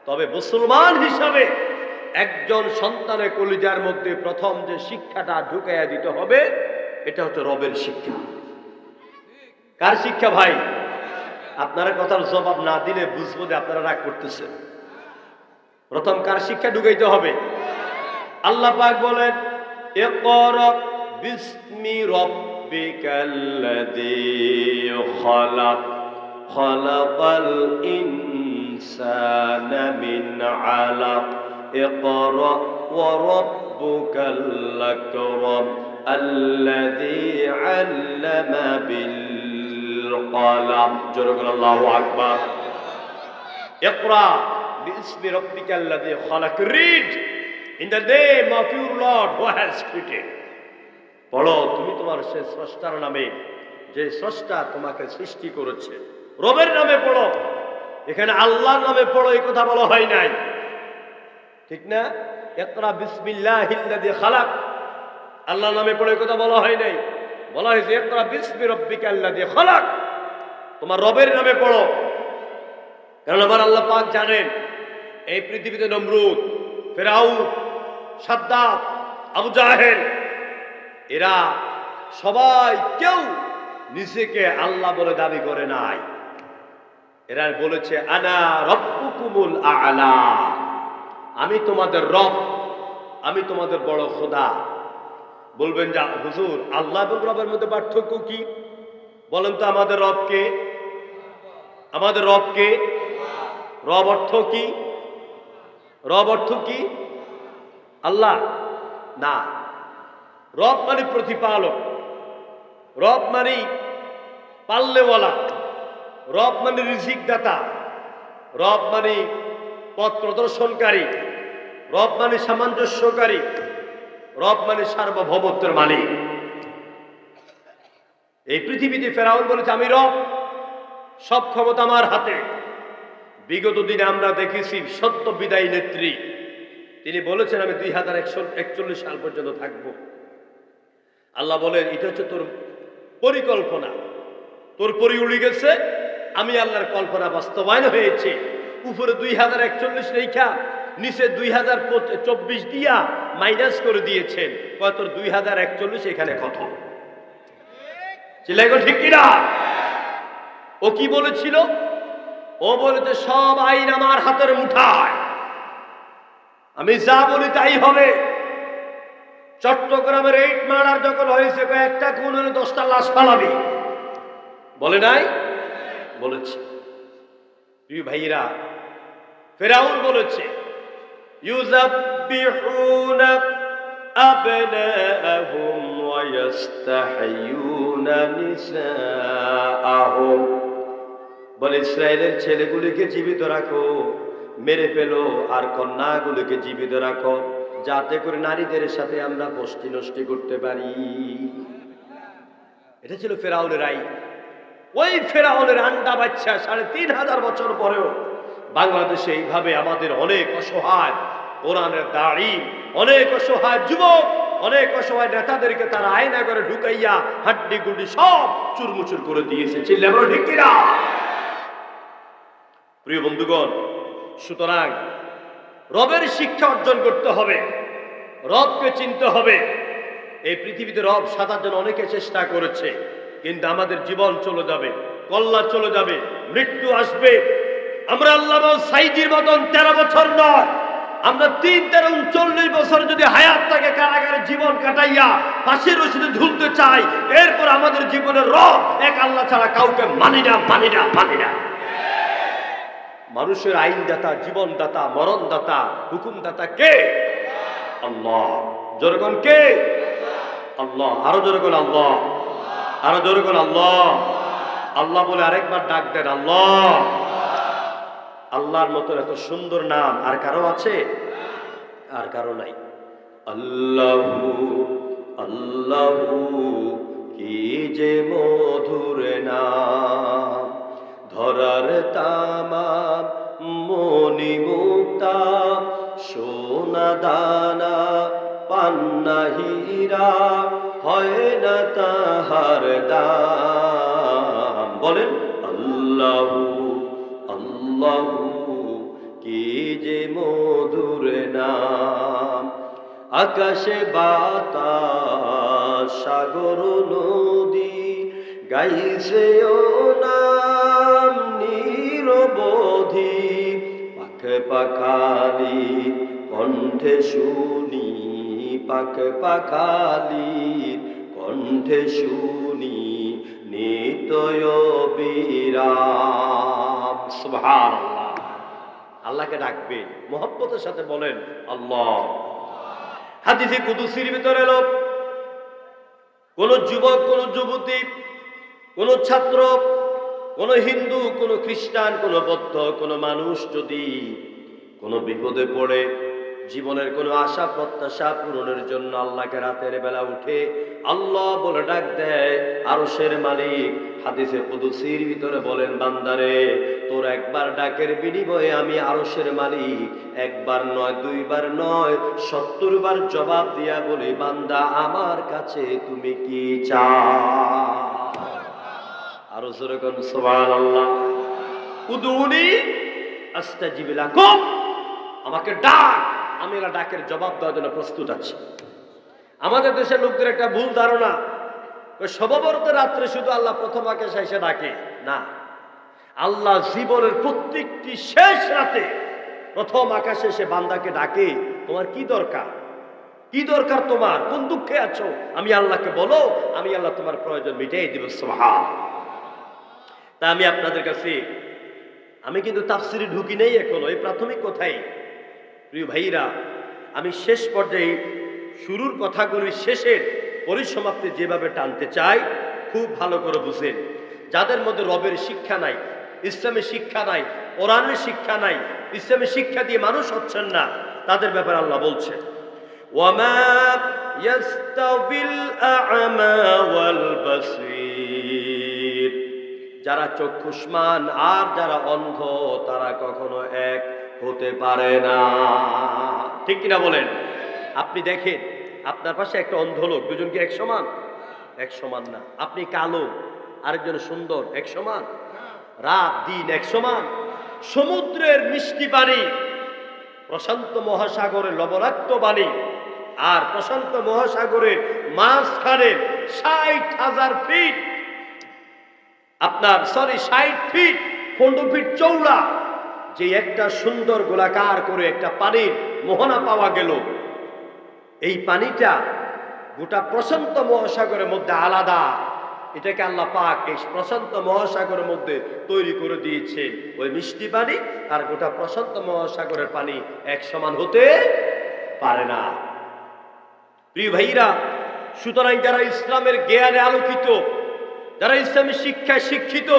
S1: তবে মুসলমান হিসাবে একজন সন্তানের কলিজার মধ্যে প্রথম যে শিক্ষাটা ঢুকাইয়া দিতে হবে এটা হচ্ছে রবের শিক্ষা। কার শিক্ষা ভাই? আপনারা কথার জবাব না দিলে বুঝবো যে আপনারা রাগ করতেছেন। প্রথম কার শিক্ষা ঢুকাইতে হবে? আল্লাহ পাক বলেন, ইকরা বিসমি রাব্বিকাল্লাযী খালাক, খালাকাল ইনসানা মিন আলাক, ইকরা ওয়া রাব্বুকাল আকরাম আল্লাযী আল্লামা বিল কলম। জোরে বলেন আল্লাহু আকবার। ইকরা বিসমি রাব্বিকাল্লাযী খালাক, read in the name of your Lord who has created. পড়ো তুমি তোমার সে স্রষ্টার নামে, যে স্রষ্টা তোমাকে সৃষ্টি করেছে। রবের নামে পড়ো, এখানে আল্লাহর নামে পড়ো এই কথা বলা হয় নাই, ঠিক না? ইকরা বিসমিল্লাহিল্লাযী খালাক, আল্লাহর নামে পড়ো এই কথা বলা হয় নাই, বলা হয়েছে ইকরা বিসমি রাব্বিকাল্লাযী খালাক, তোমার রবের নামে পড়ো। কারণ আমার আল্লাহ পাক জানেন এই পৃথিবীতে নমরুদ, ফেরাউন, সাদ্দাত, আবু জাহেল, এরা সবাই কেউ নিজেকে আল্লাহ বলে দাবি করে নাই। এরা বলেছে আনা রব্বুকুমুল আ'লা, আমি তোমাদের রব, আমি তোমাদের বড় খোদা। বলবেন যে হুজুর আল্লাহ এবং রবের মধ্যে পার্থক্য কি? বলেন তো আমাদের রবকে, আমাদের রবকে, রব অর্থ কি? রব অর্থ কি? আল্লাহ না, রব মানে প্রতিপালক, রব মানে পাল্লেওয়ালা, রব মানে রিজিক দাতা, রব মানে পথ প্রদর্শনকারী, রব মানে সামঞ্জস্যকারী, রব মানে সার্বভৌমত্বের মালিক। এই পৃথিবীতে ফেরাউন বলেছে আমি রব, সব ক্ষমতা আমার হাতে। বিগত দিনে আমরা দেখেছি সত্য বিদায়ী নেত্রী, তিনি বলেছেন আমি 2041 সাল পর্যন্ত থাকবো। আল্লাহ বলেন এটা হচ্ছে তোর পরিকল্পনা, তোর পরি উড়ে গেছে, আমি আল্লাহর কল্পনা বাস্তবায়ন হয়েছে। উপরে 2041 রেখা নিচে 2024 দিয়া মাইনাস করে দিয়েছেন, কত 2041 এখানে কত? চিল্লাইগো ঠিক কিনা? ও কি বলেছিল? ও বলেছে সব আইন আমার হাতের মুঠায়, আমি যা বলি তাই হবে। চট্টগ্রামের 8 মার্ডার যখন হয়েছে, একটা খুন হলে 10টা লাশ পালাবি, বলে নাই? বলেছে। প্রিয় ভাইরা, ফেরাউন বলেছে ইউযাব্বিহুনা আবনাআহুম ওয়া ইস্তাহয়ুনা নিসাআহুম, বলে ইসরায়েলের ছেলেগুলিকে জীবিত রাখো, মেরে ফেলো, আর কন্যাগুলিকে জীবিত রাখো, যাতে করে নারীদের সাথে আমরা পষ্টি নষ্টি করতে পারি। এটা ছিল ফেরাউনের আইন। ওই ফেরাউনের আন্ডা বাচ্চা ৩৫০০ বছর পরেও বাংলাদেশে এইভাবে আমাদের অনেক অসহায় কোরআনের দাঁড়ি, অনেক অসহায় যুবক, অনেক অসহায় নেতাদেরকে তারা আয়না করে ঢুকাইয়া হাড্ডি গুড্ডি সব চুরমুচুর করে দিয়েছে। চিল্লা বলো ঠিক কিনা? প্রিয় বন্ধুগণ, সুতরাং রবের শিক্ষা অর্জন করতে হবে, রবকে চিনতে হবে। এই পৃথিবীতে রব সাজার জন্য অনেকে চেষ্টা করেছে, কিন্তু আমাদের জীবন চলে যাবে, কল্লা চলে যাবে, মৃত্যু আসবে। আমরা আল্লাহ সাইদির মতন 13 বছর নয়, আমরা ৩-৪ বছর যদি হায়াত থাকে কারাগারে জীবন কাটাইয়া ফাঁসির রশিদে ঝুলতে চাই, এরপর আমাদের জীবনের রব এক আল্লাহ ছাড়া কাউকে মানি না, মানি না, মানি না। মানুষের আইনদাতা, জীবনদাতা, মরণদাতা, হুকুমদাতা কে? আল্লাহ। জোরে কোন কে? আল্লাহ। আরো জোরে কোন আল্লাহ, আরো জোরে কোন আল্লাহ। আল্লাহ বলে আরেকবার ডাক দেন, আল্লাহ। আল্লাহর মতো এত সুন্দর নাম আর কারো আছে? আর কারো নাই। আল্লাহু আল্লাহু কি যে মধুর নাম, ধরার তামাম মনি মুক্তা, সোনা দানা পান্না হীরা, হয় না তাহার দাম। বলেন আল্লাহু আল্লাহু কি যে মধুর নাম। আকাশে বাতাস সাগর নদী গাইছে ও নাম নিরবধি, পাখে পাখালি কণ্ঠে শুনি, পাখে পাখালি কণ্ঠে শুনি নিতয় বিরাম। সুবহানাল্লাহ। আল্লাহকে ডাকবেন, মুহাব্বতের সাথে বলেন আল্লাহ। হাদিসে কুদসির ভিতরে এলো, কোন যুবক, কোন যুবতী, কোন ছাত্র, কোন হিন্দু, কোন খ্রিস্টান, কোন বৌদ্ধ, কোন মানুষ যদি কোনো বিপদে পড়ে জীবনের কোনো আশা প্রত্যাশা পূরণের জন্য আল্লাহকে রাতের বেলা উঠে আল্লাহ বলে ডাক দেয়, আরশের মালিক হাদিসে কুদসির ভিতরে বলেন, বান্দারে তোর একবার ডাকের বিনিময়ে আমি আরশের মালিক একবার নয়, 2 বার নয়, 70 বার জবাব দিয়া বলি, বান্দা আমার কাছে তুমি কি চাও? আরো জোরে কোন সুবহানাল্লাহ। উদুনি আস্তাজিব লাকুম, আমাকে ডাক, আমি এলা ডাকের জবাব দেওয়ার জন্য প্রস্তুত আছি। আমাদের দেশের লোকদের একটা ভুল ধারণা, সববরত রাত্রে শুধু আল্লাহ প্রথম আকাশে এসে ডাকে, না, আল্লাহ জীবনের প্রত্যেকটি শেষ রাতে প্রথম আকাশে এসে বান্দাকে ডাকে। তোমার কি দরকার? কি দরকার তোমার? কোন দুঃখে আছো? আমি আল্লাহকে বলো, আমি আল্লাহ তোমার প্রয়োজন মিটিয়ে দিব। সুবহানাল্লাহ। তা আমি আপনাদের কাছে, আমি কিন্তু তাফসিরে ঢুকি নেই এখনো, এই প্রাথমিক কথাই। প্রিয় ভাইরা, আমি শেষ পর্যায়ে শুরুর কথাগুলি শেষের পরিসমাপ্তি যেভাবে টানতে চাই, খুব ভালো করে বুঝেন। যাদের মধ্যে রবের শিক্ষা নাই, ইসলামের শিক্ষা নাই, কোরআনের শিক্ষা নাই, ইসলামের শিক্ষা দিয়ে মানুষ হচ্ছেন না, তাদের ব্যাপারে আল্লাহ বলছেন, ওয়ামা ইয়াস্তাবিল আ'মা ওয়াল বাসীর, যারা চক্ষুষ্মান আর যারা অন্ধ তারা কখনো এক হতে পারে না। ঠিক কিনা বলেন? আপনি দেখেন আপনার পাশে একটা অন্ধ লোক, দুজন কি এক সমান? এক সমান না। আপনি কালো, আরেকজন সুন্দর, এক সমান? রাত দিন এক সমান? সমুদ্রের মিষ্টি পানি, প্রশান্ত মহাসাগরের লবণাক্ত পানি, আর প্রশান্ত মহাসাগরের মাঝখানে 60,000 ফিট, আপনার 60 ফিট 15 ফিট চৌড়া যে একটা সুন্দর গোলাকার করে একটা পানির মোহনা পাওয়া গেল, এই পানিটা গোটা প্রশান্ত মহাসাগরের মধ্যে আলাদা। এটাকে আল্লাহ পাক এই প্রশান্ত মহাসাগরের মধ্যে তৈরি করে দিয়েছেন। ওই মিষ্টি পানি আর গোটা প্রশান্ত মহাসাগরের পানি এক সমান হতে পারে না। প্রিয় ভাইরা, সুতরাং যারা ইসলামের জ্ঞানে আলোকিত, যারা ইসলামের শিক্ষায় শিক্ষিত,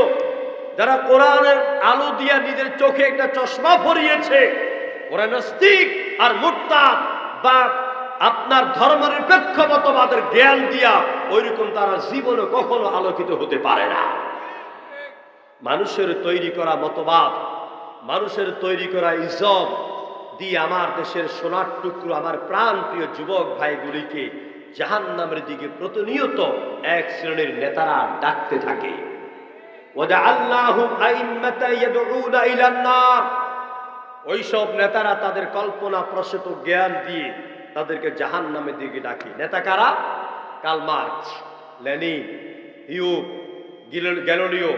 S1: যারা কোরআনের আলো দিয়া নিজের চোখে একটা চশমা পরিয়েছে, ওরা নাস্তিক আর মুরতাদ বা আপনার ধর্মনিরপেক্ষ মতবাদের জ্ঞান দিয়া ওইরকম তারা জীবনে কখনো আলোকিত হতে পারে না। মানুষের তৈরি করা মতবাদ, মানুষের তৈরি করা ইজম দিয়ে আমার দেশের সোনার টুকরো, আমার প্রাণ প্রিয় যুবক ভাইগুলিকে জাহান্নামের দিকে প্রতিনিয়ত এক শ্রেণীর নেতারা ডাকতে থাকে। ওইসব নেতারা তাদের কল্পনা প্রসূত জ্ঞান দিয়ে তাদেরকে জাহান্নামের দিকে ডাকে। নেতা কারা? কার্ল মার্কস, লেনিন, হিউগ, Galileo,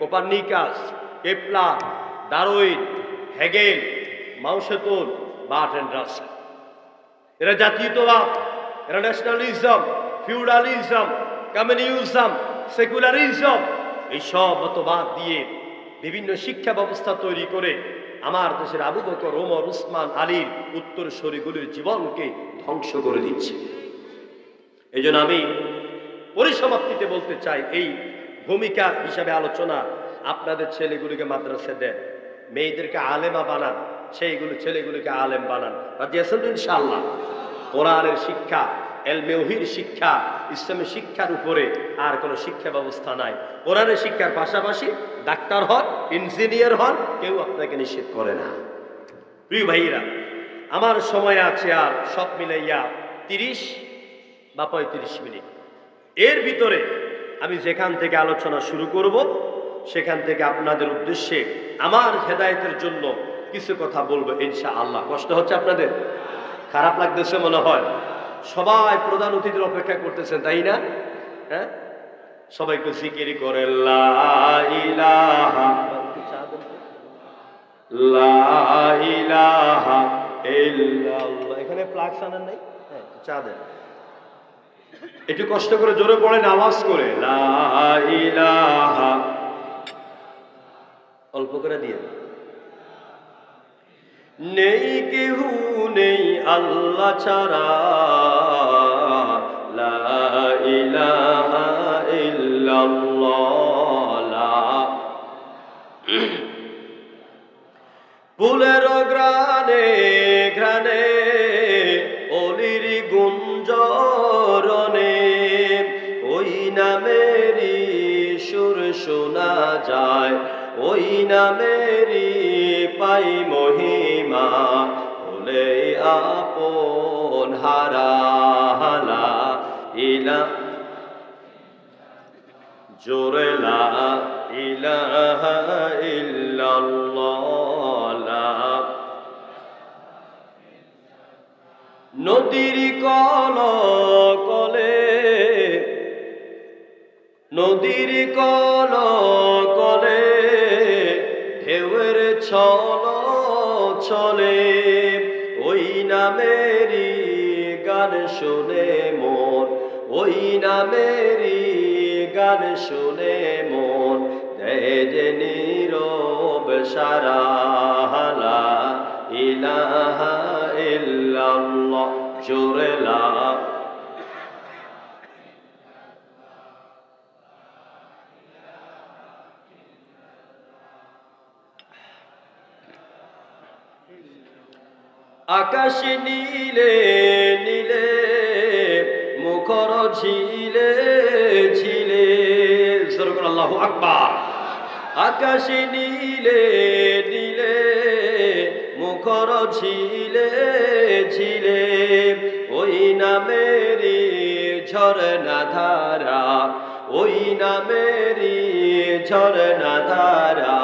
S1: Copernicus, Kepler, Darwin, Hegel, Mao Tsetung, Bertrand Russell. এরা জাতীয়তাবাদ, এরা ন্যাশনালিজম, ফিউডালিজম, কমিউনিজম, সেকুলারিজম এইসব মতবাদ দিয়ে বিভিন্ন শিক্ষা ব্যবস্থা তৈরি করে আমার দেশের আবু বকর, ওমর, উসমান, আলীর উত্তরসূরিগুলির জীবনকে ধ্বংস করে দিচ্ছে। এই জন্য আমি পরিসমাপ্তিতে বলতে চাই, এই ভূমিকা হিসাবে আলোচনা, আপনাদের ছেলেগুলিকে মাদ্রাসা দেন, মেয়েদেরকে আলেমা বানান, সেইগুলো ছেলেগুলিকে আলেম বানান। রাজি আছেন তো ইনশাআল্লাহ? কোরআনের শিক্ষা, এলমে ওহীর শিক্ষা, ইসলামের শিক্ষার উপরে আর কোনো শিক্ষা ব্যবস্থা নাই। কোরআনের শিক্ষার পাশাপাশি ডাক্তার হন, ইঞ্জিনিয়ার হন, কেউ আপনাকে নিষেধ করে না। প্রিয় ভাইয়েরা, আমার সময় আছে আর সব মিলাইয়া 30 বা 35 মিনিট। এর ভিতরে আমি যেখান থেকে আলোচনা শুরু করব সেখান থেকে আপনাদের উদ্দেশ্যে আমার হেদায়েতের জন্য কিছু কথা বলবো ইনশাআল্লাহ। কষ্ট হচ্ছে আপনাদের? খারাপ লাগতেছে মনে হয়? সবাই প্রধান অতিথির অপেক্ষা করতেছেন, তাই না? হ্যাঁ, সবাই একটু জিকির করে লা ইলাহা ইল্লাল্লাহ। এখানে ফ্লাক্স আনেন নাই? হ্যাঁ, চা দেন। একটু কষ্ট করে জোরে পড়েন, আওয়াজ করে লা ইলাহা, অল্প করে দিয়ে। নেই কেহু নেই আল্লাহ ছাড়া, লা ইলাহা ইল্লাল্লাহ। ফুলের গ্রানে গ্রানে অলির গুঞ্জরণে ওই নামেরই সুর শোনা যায়, ওই নামেরই পাই মহিমা, বলে আপন হারালা ইলা জোরে লা ইলাহা ইল্লাল্লাহ। নদীর কল কলে, নদীর কল কলে ঢেউয়ের ছল ছলে, ওই নামেরই গান শোনে মন, ওই নামেরই গান শোনে মন, দেয় যে নীরব সারা, লা ইলাহা ইল্লাল্লাহ। জোরে লা আকাশ নীলে নীলে মুখর ঝিলে ঝিলে, আল্লাহু আকবার। আকাশ নীলে নীলে মুখর ঝিলে ঝিলে, ওই নামেরই ঝরনা ধারা, ওই নামেরই ঝরনা ধারা,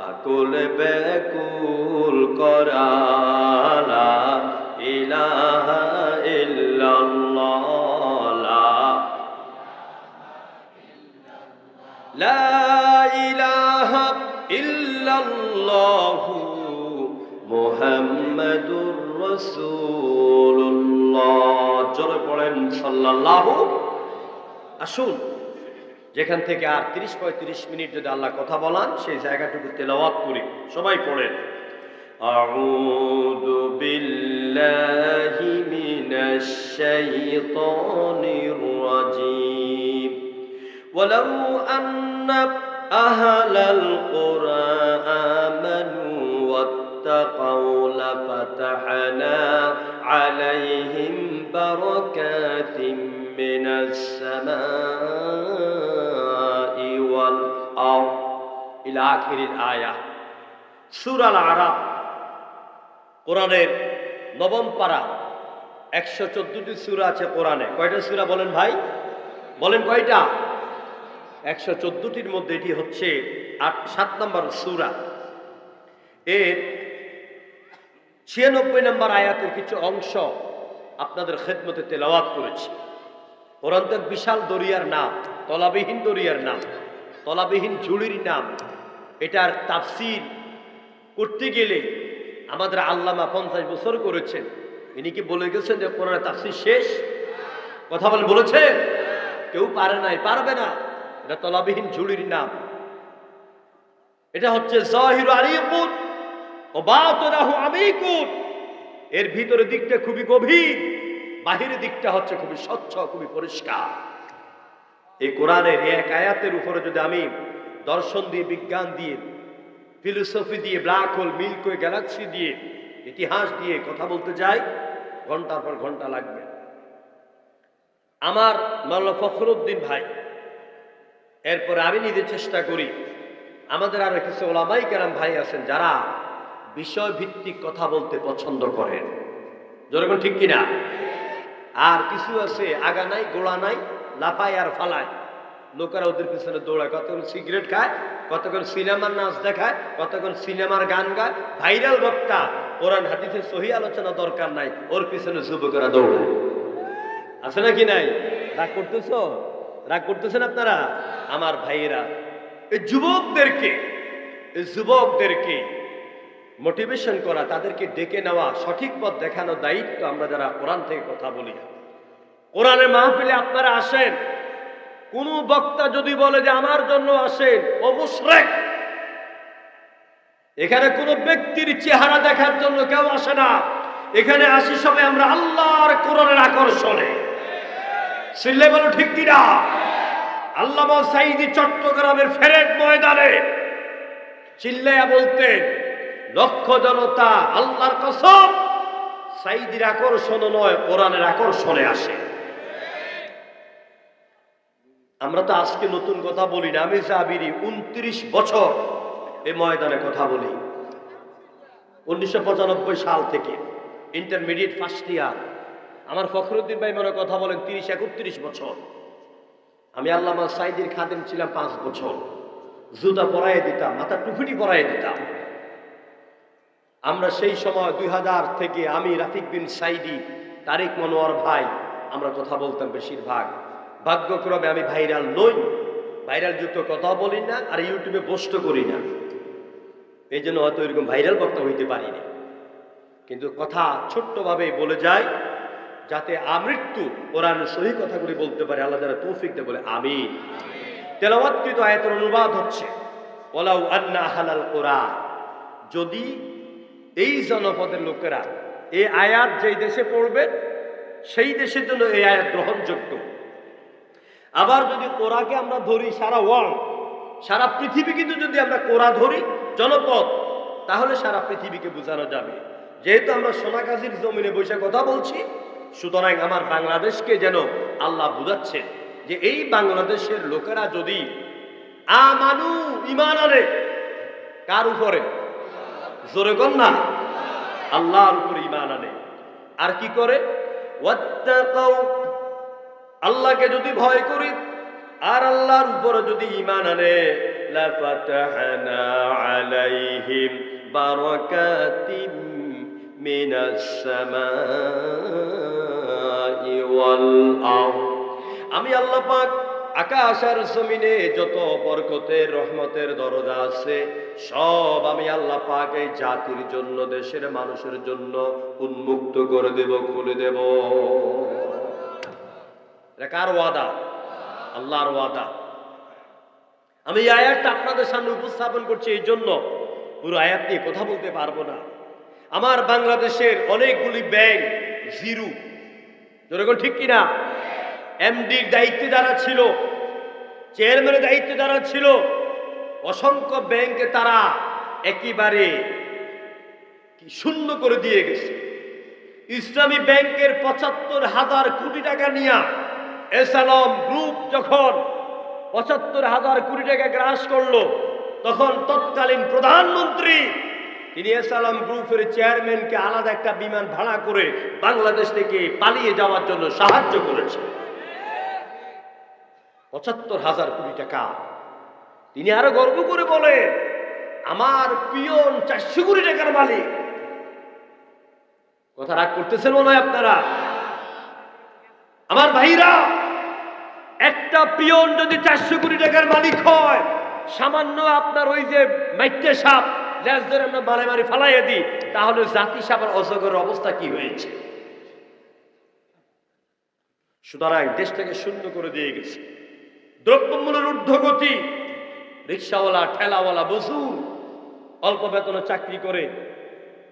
S1: আকুল বেকুল করা, লা ইলাহা ইল্লাল্লাহ। লা ইলাহা ইল্লাল্লাহু মুহাম্মাদুর রাসূলুল্লাহ। জোরে পড়েন সাল্লাল্লাহু। আসুন, যেখান থেকে আর 30-35 মিনিট যদি আল্লাহ কথা বলান সেই জায়গাটুকু তেলাওয়াত করি। সবাই পড়েন আউযু বিল্লাহি মিনাশ শাইতানির রাজীম। ওয়ালাউ আন্না আহলাল কুরআ আমানু واتقوا لفتحنا عليهم بركات من السماء والأرض إلى آخر الآية সূরা আল-আরাফ কোরআনের নবম পারা 114টি সূরা আছে কোরআনে। কয়টা সূরা বলেন ভাই? বলেন কয়টা? 114টির মধ্যে এটি হচ্ছে 7 নম্বর সূরা। এর 96 নম্বর আয়াতের কিছু অংশ আপনাদের খেদমতে তেলাওয়াত করেছি। কোরআন তো বিশাল দরিয়ার নাম, তলাবিহীন দরিয়ার নাম, তলাবিহীন ঝুড়ির নাম। এটার তাফসীর করতে গেলে আমাদের আল্লামা 50 বছর করেছেন। ইনি কি বলে গেছেন যে কোরআনের তাফসীর শেষ? কথা বলেন, বলেছেন? কেউ পারে নাই, পারবে না। এটা তলাবিহীন ঝুড়ির নাম। এটা হচ্ছে যাহিরু আরিকুন ও বাতিনাহু আমিকুন। এর ভিতরের দিকটা খুবই গভীর, বাহিরের দিকটা হচ্ছে খুবই স্বচ্ছ, খুবই পরিষ্কার। এই কোরআনের এক আয়াতের উপরে যদি আমি দর্শন দিয়ে, বিজ্ঞান দিয়ে, ফিলোসফি দিয়ে, black hole, Milky Way, galaxy দিয়ে, ইতিহাস দিয়ে কথা বলতে যাই, ঘন্টার পর ঘন্টা লাগবে। আমার মাওলানা ফখরুদ্দিন ভাই, এরপরে আমি নিজে চেষ্টা করি, আমাদের আরো কিছু ওলামায়ে কেরাম ভাই আছেন যারা বিষয় ভিত্তিক কথা বলতে পছন্দ করেন। যেরকম ঠিক কিনা? আর কিছু আছে আগা নাই, গোড়া নাই, লাফায় আর ফালায়। লোকেরা ওদের পিছনে দৌড়ায়, কতক্ষণ সিগারেট খায়, কতক্ষণ সিনেমার নাচ দেখায়, কতক্ষণ সিনেমার গান গায়। ভাইরাল বক্তা, কোরআন হাদিসের সহি আলোচনা দরকার নাই, ওর পিছনে যুবকেরা দৌড়ায়। আছে নাকি নাই? রাগ করতেছ? রাগ করতেছেন আপনারা? আমার ভাইয়েরা, এই যুবকদেরকে মোটিভেশন করা, তাদেরকে ডেকে নেওয়া, সঠিক পথ দেখানো দায়িত্ব আমরা যারা কোরআন থেকে কথা বলি। কোরআনের মাহফিলে আপনারা আসেন, কোন বক্তা যদি বলে যে আমার জন্য আসেন, ও মুশরিক। এখানে কোন ব্যক্তির চেহারা দেখার জন্য কেউ আসে না। এখানে আসি সবাই আমরা আল্লাহর কোরআনের আকর্ষণে। সিল্লে বলো ঠিক কিনা? আল্লামা সাঈদী চট্টগ্রামের ফেরেক ময়দানে চিল্লাইয়া বলতেন, লক্ষ জনতা আল্লাহর কসম, সাঈদীর আকর্ষণ নয়, কোরআনের আকর্ষণে আসে। আমরা তো আজকে নতুন কথা বলি না। আমি জাবিরি 29 বছর এই ময়দানে কথা বলি, 1995 সাল থেকে, ইন্টারমিডিয়েট ফার্স্ট ইয়ার। আমার ফখরুদ্দিন ভাই মনে কথা বলেন 30-31 বছর। আমি আল্লামা সাঈদীর খাদেম ছিলাম 5 বছর। জুতা পরাইয়ে দিতাম, মাথা টুপিটি পরাইয়ে দিতাম। আমরা সেই সময় 2000 থেকে আমি, রাফিক বিন সাঈদী, তারেক মনোয়ার ভাই, আমরা কথা বলতাম বেশিরভাগ। ভাগ্যক্রমে আমি ভাইরাল নই, ভাইরাল যুক্ত কথা বলি না, আর ইউটিউবে পোস্ট করি না। এই জন্য হয়তো এরকম ভাইরাল বক্তা হইতে পারিনি। কিন্তু কথা ছোট্টভাবে বলে যায়, যাতে আমৃত্যু কোরআন সহি কথাগুলি বলতে পারে। আল্লাহ যারা তৌফিক দেয় বলে আমিন। তেলাওয়াতকৃত আয়াতের অনুবাদ হচ্ছে, ওয়ালাউ আন্না আহলাল কোরআন, যদি এই জনপদের লোকেরা এই আয়াত যেই দেশে পড়বে সেই দেশের জন্য এই আয়াত গ্রহণযোগ্য। আবার যদি কোরআনকে আমরা ধরি সারা ওয়ার্ল্ড, সারা পৃথিবী, কিন্তু যদি আমরা কোরআন ধরি জনপদ, তাহলে সারা পৃথিবীকে বোঝানো যাবে। যেহেতু আমরা সোনাগাজীর জমিনে বসে কথা বলছি, সুতরাং আমার বাংলাদেশকে যেন আল্লাহ বুঝাচ্ছেন যে এই বাংলাদেশের লোকেরা যদি আমানু, ঈমান আনে, কার উপরে? জোরে কর না, আল্লাহর উপরে ঈমান আনে। আর কি করে? ওয়াত্তাকাউ, আল্লাহকে যদি ভয় করি আর আল্লাহর উপরে যদি ঈমান আনে, লাফাতাহনা আলাইহিম বারাকাতিম মিনাস সামাই ওয়াল আরদ। আমি আল্লাহ পাক আকাশ আর জমিনে যত বরকতের, রহমতের দরজা আছে, সব আমি আল্লাহ পাক এই জাতির জন্য, দেশের মানুষের জন্য উন্মুক্ত করে দেব, খুলে দেব। এটা কার ওয়াদা? আল্লাহর ওয়াদা। আমি এই আয়াতটা আপনাদের সামনে উপস্থাপন করছি এই জন্য, পুরো আয়াত নিয়ে কথা বলতে পারবো না। আমার বাংলাদেশের অনেকগুলি ব্যাংক জিরো, যেরকম ঠিক কিনা? এমডির দায়িত্বে যারা ছিল, চেয়ারম্যানের দায়িত্বে যারা ছিল, অসংখ্য ব্যাংকে তারা একেবারে কি শূন্য করে দিয়ে গেছে। ইসলামী ব্যাংকের ৭৫,০০০ কোটি টাকা নিয়ে এসালম গ্রুপ যখন ৭৫,০০০ কোটি টাকা গ্রাস করলো, তখন তৎকালীন প্রধানমন্ত্রী তিনি এসালম গ্রুপের চেয়ারম্যানকে আলাদা একটা বিমান ভাড়া করে বাংলাদেশ থেকে পালিয়ে যাওয়ার জন্য সাহায্য করেছে। ৭৫,০০০ কোটি টাকা। তিনি আরো গর্ব করে বলেন, আমার পিয়ন ৪০০ কোটি টাকার মালিক। কথা রাগ করতেছেন মনে হয় আপনারা? আমার ভাইরা, একটা পিয়ন যদি ৪০০ কোটি টাকার মালিক হয়, সামান্য আপনার ওই যে মাইটে সাপ লেজ ধরে আমরা মারে মারি ফালাইয়া দিই, তাহলে জাতি সাপের অজগরের অবস্থা কি হয়েছে? সুতরাং দেশটাকে শূন্য করে দিয়ে গেছে। দ্রব্যমূল্যের ঊর্ধ্বগতি, রিক্সাওয়ালা ঠেলাওয়ালা মজুর অল্প বেতনে চাকরি করে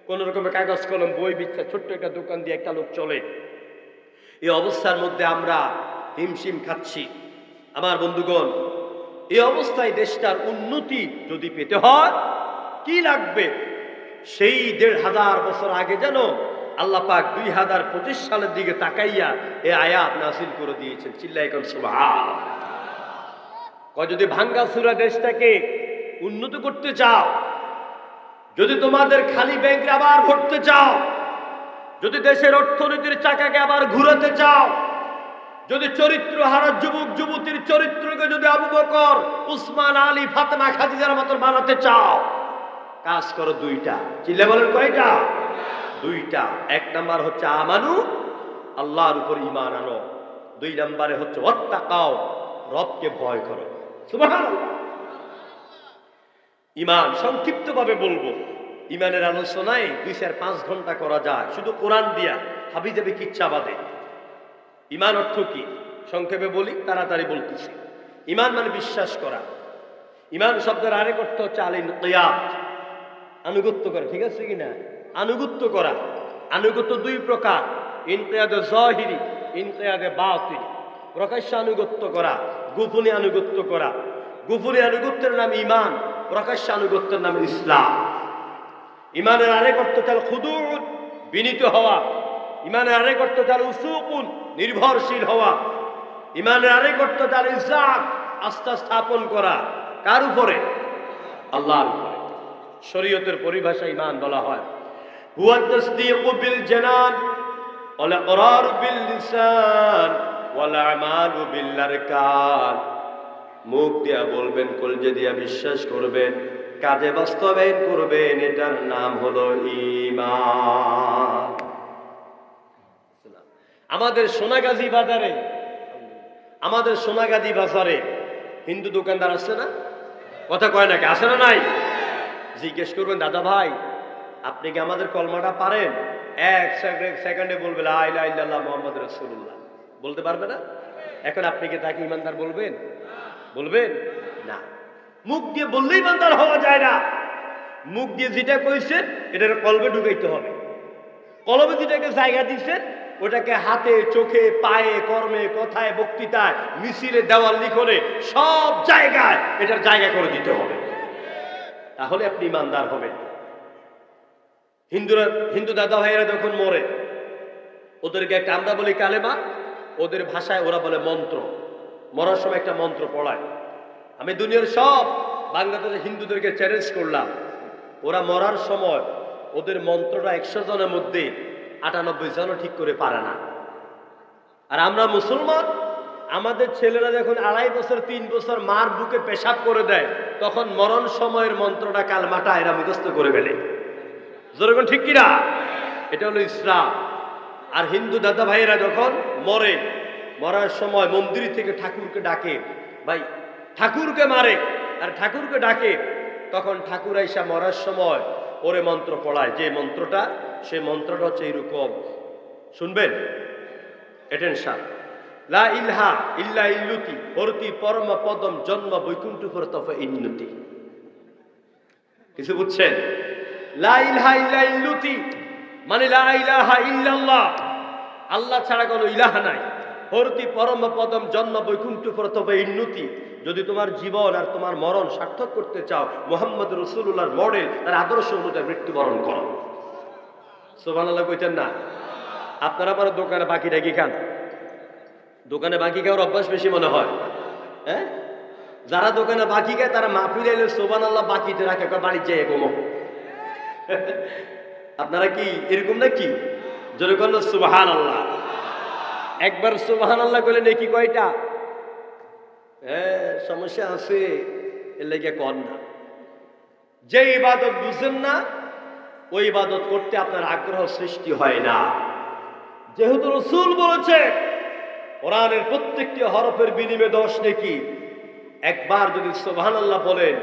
S1: কোন রকমের কাগজ কলম বই বিচ্ছা ছোট্ট একটা দোকান দিয়ে একটা লোক চলে। এই অবস্থার মধ্যে আমরা হিমশিম খাচ্ছি। আমার বন্ধুগণ, এই অবস্থায় দেশটার উন্নতি যদি পেতে হয় কি লাগবে? সেই ১৫০০ বছর আগে যেন আল্লাহ পাক ২০২৫ সালের দিকে তাকাইয়া এই আয়াত নাযিল করে দিয়েছেন। চিল্লায়ে কোন সুবহানাল্লাহ। যদি ভাঙ্গা চূরা দেশটাকে উন্নত করতে চাও, যদি তোমাদের খালি ব্যাংকে আবার ভরতে চাও, যদি দেশের অর্থনীতির চাকাকে আবার ঘুরাতে চাও, যদি চরিত্র হারা যুবক যুবতীর চরিত্রকে যদি আবু বকর, উসমান, আলী, ফাতেমা, খাদিজার মতো বানাতে চাও, কাজ করো দুইটা। চিল্লা বলেন কয়টা? দুইটা। এক নাম্বার হচ্ছে আমানু, আল্লাহর উপর ঈমান আনো। ২ নম্বরে হচ্ছে ওয়াত্তাকাও, রবকে ভয় করো। সুবহানাল্লাহ। ঈমান সংক্ষিপ্তভাবে বলবো, ঈমানের আলোচনায় ২-৫ ঘন্টা করা যায় শুধু কোরআন দিয়া, হাবিজাবি কিচ্ছা বাদে। ঈমান অর্থ কি সংক্ষেপে বলি, তাড়াতাড়ি বলতেছি। ঈমান মানে বিশ্বাস করা। ঈমান শব্দের আরেক অর্থ হচ্ছে আল-ইনকিয়াদ, আনুগত্য করা। ঠিক আছে কিনা? আনুগত্য করা। আনুগত্য ২ প্রকার, ইনকিয়াদে যাহিরি, ইনকিয়াদে বাতিনি। প্রকাশ্য আনুগত্য করা, গোপনে আনুগত্য করা। গোপনে আনুগত্যের নাম ঈমান, প্রকাশ্য আনুগত্যের নাম ইসলাম। ঈমানের আরেক অর্থ হচ্ছে খুদুউন, বিনীত হওয়া। ঈমানের আরেক অর্থ হচ্ছে উসুকুন, নির্ভরশীল হওয়া। ঈমানের আরেক অর্থ হচ্ছে ইজ্জাত, আস্থা স্থাপন করা। কার উপরে? আল্লাহর উপরে। শরীয়তের পরিভাষায় ঈমান বলা হয় হুয়া তাসদীকু বিল জানান ওয়াল ইকরারু বিল লিসান ওয়াল আমালু বিল আরকান। মুখ দিয়া বলবেন, কলজে দিয়া বিশ্বাস করবেন, কাজে বাস্তবায়ন করবেন, এটার নাম হলো ঈমান। আমাদের সোনাগাজী বাজারে হিন্দু দোকানদার আছে না? কথা কয় নাকি? আছে না নাই? জিজ্ঞেস করবেন, দাদা ভাই আপনি কি আমাদের কলমাটা পারেন? এক সেকেন্ডে বলবে লা ইলাহা ইল্লাল্লাহ মুহাম্মাদুর রাসূলুল্লাহ। বলতে পারবে না? এখন আপনি কি তাকে ঈমানদার বলবেন? বলবেন না। মুখ দিয়ে বললেই ঈমানদার হওয়া যায় না। মুখ দিয়ে যেটা কইছেন এটার কলবে ঢুকাইতে হবে। কলবে যেটাকে জায়গা দিচ্ছেন ওটাকে হাতে, চোখে, পায়ে, কর্মে, কথায়, বক্তৃতায়, মিছিলে, দেওয়াল লিখনে সব জায়গায় এটার জায়গা করে দিতে হবে, তাহলে আপনি ঈমানদার হবেন। হিন্দু দাদা ভাইয়েরা যখন মরে, ওদেরকে একটা আমরা বলি কালেমা, ওদের ভাষায় ওরা বলে মন্ত্র। মরার সময় একটা মন্ত্র পড়ায়। আমি দুনিয়ার সব বাংলাদেশের হিন্দুদেরকে চ্যালেঞ্জ করলাম, ওরা মরার সময় ওদের মন্ত্রটা ১০০ জনের মধ্যে ৯৮ জনও ঠিক করে পারে না। আর আমরা মুসলমান, আমাদের ছেলেরা যখন ২.৫ বছর ৩ বছর মার বুকে পেশাব করে দেয়, তখন মরণ সময়ের মন্ত্রটা কালমাটা এরা মুখস্থ করে ফেলে। যেরকম ঠিক কিনা? এটা হলো ইসলাম। আর হিন্দু দাদা ভাইয়েরা যখন মরে, মরার সময় মন্দির থেকে ঠাকুরকে ডাকে, ভাই ঠাকুরকে মারে আর ঠাকুরকে ডাকে, তখন ঠাকুর আইসা মরার সময় ওরে মন্ত্র পড়ায়। যে মন্ত্রটা, সেই মন্ত্রটা হচ্ছে এইরকম, শুনবেন, অ্যাটেনশন। লা ইলাহা ইল্লা ইল্লুতি হরতি পরম পদম জন্ম বৈকুণ্ঠ ফরতফ ইন্নতি। কিছু বুঝছেন? লা ইলাহা ইল্লা ইল্লুতি মানে লা ইলাহা ইল্লাল্লাহ, আল্লাহ ছাড়া কোনো ইলাহা নাই। হরতি পরম পদম জন্ম বৈকুণ্ঠ ফরতফ ইন্নতি। যদি তোমার জীবন আর তোমার মরণ সার্থক করতে চাও, মুহাম্মদ রাসূলুল্লাহর মডেল, তার আদর্শ অনুযায়ী মৃত্যুবরণ করো। সুবহানাল্লাহ কইতেন না? আপনারা আবার দোকানে বাকি রেখে খান, দোকানে বাকি খাওয়ার অভ্যাস বেশি মনে হয়। হ্যাঁ, যারা দোকানে বাকি খায় তারা মাহফিল এলে সুবহানাল্লাহ বাকিতে রাখে, বাড়ি যেয়ে ঘুমো। আপনারা কি এরকম নাকি? জোরে কোন সুবহানাল্লাহ। একবার সুবহানাল্লাহ বলে নাকি কয়টা? হ্যাঁ, সমস্যা আছে, এর লেগে কর না। যে ইবাদত বুঝেন না ওই ইবাদত করতে আপনার আগ্রহ সৃষ্টি হয় না। যেহেতু রাসূল বলেছে কোরআনের প্রত্যেকটি হরফের বিনিময়ে 10 নেকি। একবার যদি সুবহানাল্লাহ বলেন,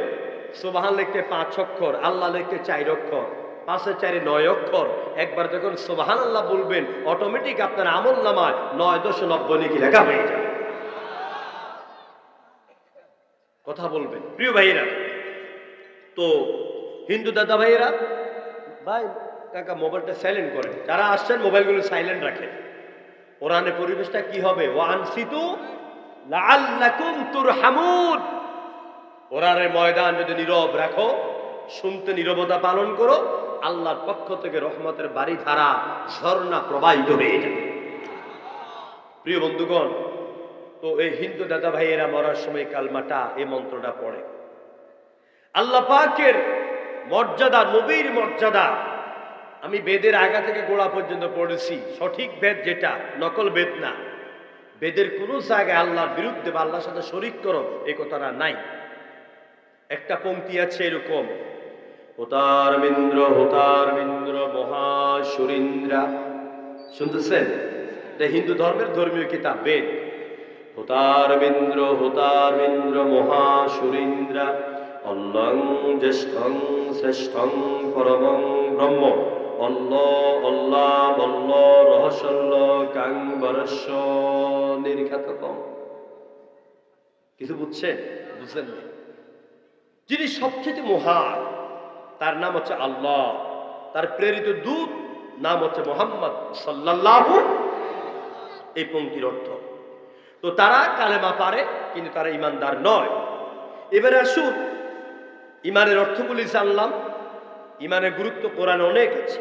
S1: সুবহান লিখতে 5 অক্ষর, আল্লাহ লিখতে 4 অক্ষর, 5 এর 4 9 অক্ষর। একবার যখন সুবহানাল্লাহ বলবেন অটোমেটিক আপনার আমলনামায় 9.90 নেকি লেখা হয়ে যাবে। কথা বলবেন প্রিয় ভাইয়েরা। তো হিন্দু দাদা ভাইয়েরা, ভাই কাকা মোবাইলটা সাইলেন্ট করেন, যারা আসছেন মোবাইলগুলো সাইলেন্ট রাখেন। কোরআনের পরিবেশটা কি হবে? ওয়ানসিতু লাআল্লাকুম তুরহামুন। কোরআনের ময়দান যদি নীরব রাখো, শুনতে নীরবতা পালন করো, আল্লাহর পক্ষ থেকে রহমতের বাড়ি ধারা ঝর্ণা প্রবাহিত হয়ে যাবে। প্রিয় বন্ধুগণ, তো এই হিন্দু দাদা ভাইয়েরা মরার সময় কালমাটা, এই মন্ত্রটা পড়ে। আল্লাহ পাকের মর্যাদা, নবীর মর্যাদা আমি বেদের আগা থেকে গোড়া পর্যন্ত পড়েছি। সঠিক বেদ যেটা, নকল বেদ না। বেদের কোন জায়গায় আল্লাহর বিরুদ্ধে বা আল্লাহর সাথে শরীক করো এই কথাটা নাই। একটা পংক্তি আছে এরকম, হোতার মিন্দ্র মহাসুরিন্দ্রা। শুনতেছেন? এটা হিন্দু ধর্মের ধর্মীয় কিতাব বেদ। হোতার মিন্দ্র মহাসুরিন্দ্রা অল্লং জ্যেষ্ঠং শ্রেষ্ঠং পরমং ব্রহ্ম অল্লাহ রহস্যল্ল কাং বরস্য নির্ঘাতকম। কিছু বুঝছেন? বুঝলেন না? যিনি সবচেয়ে মহান তার নাম হচ্ছে আল্লাহ, তার প্রেরিত দূত নাম হচ্ছে মুহাম্মদ সাল্লাল্লাহু। এই পংক্তির অর্থ। তো তারা কালেমা পারে কিন্তু তারা ইমানদার নয়। এবারে আসুন, ইমানের অর্থগুলি জানলাম। ইমানের গুরুত্ব কোরআনে অনেক আছে।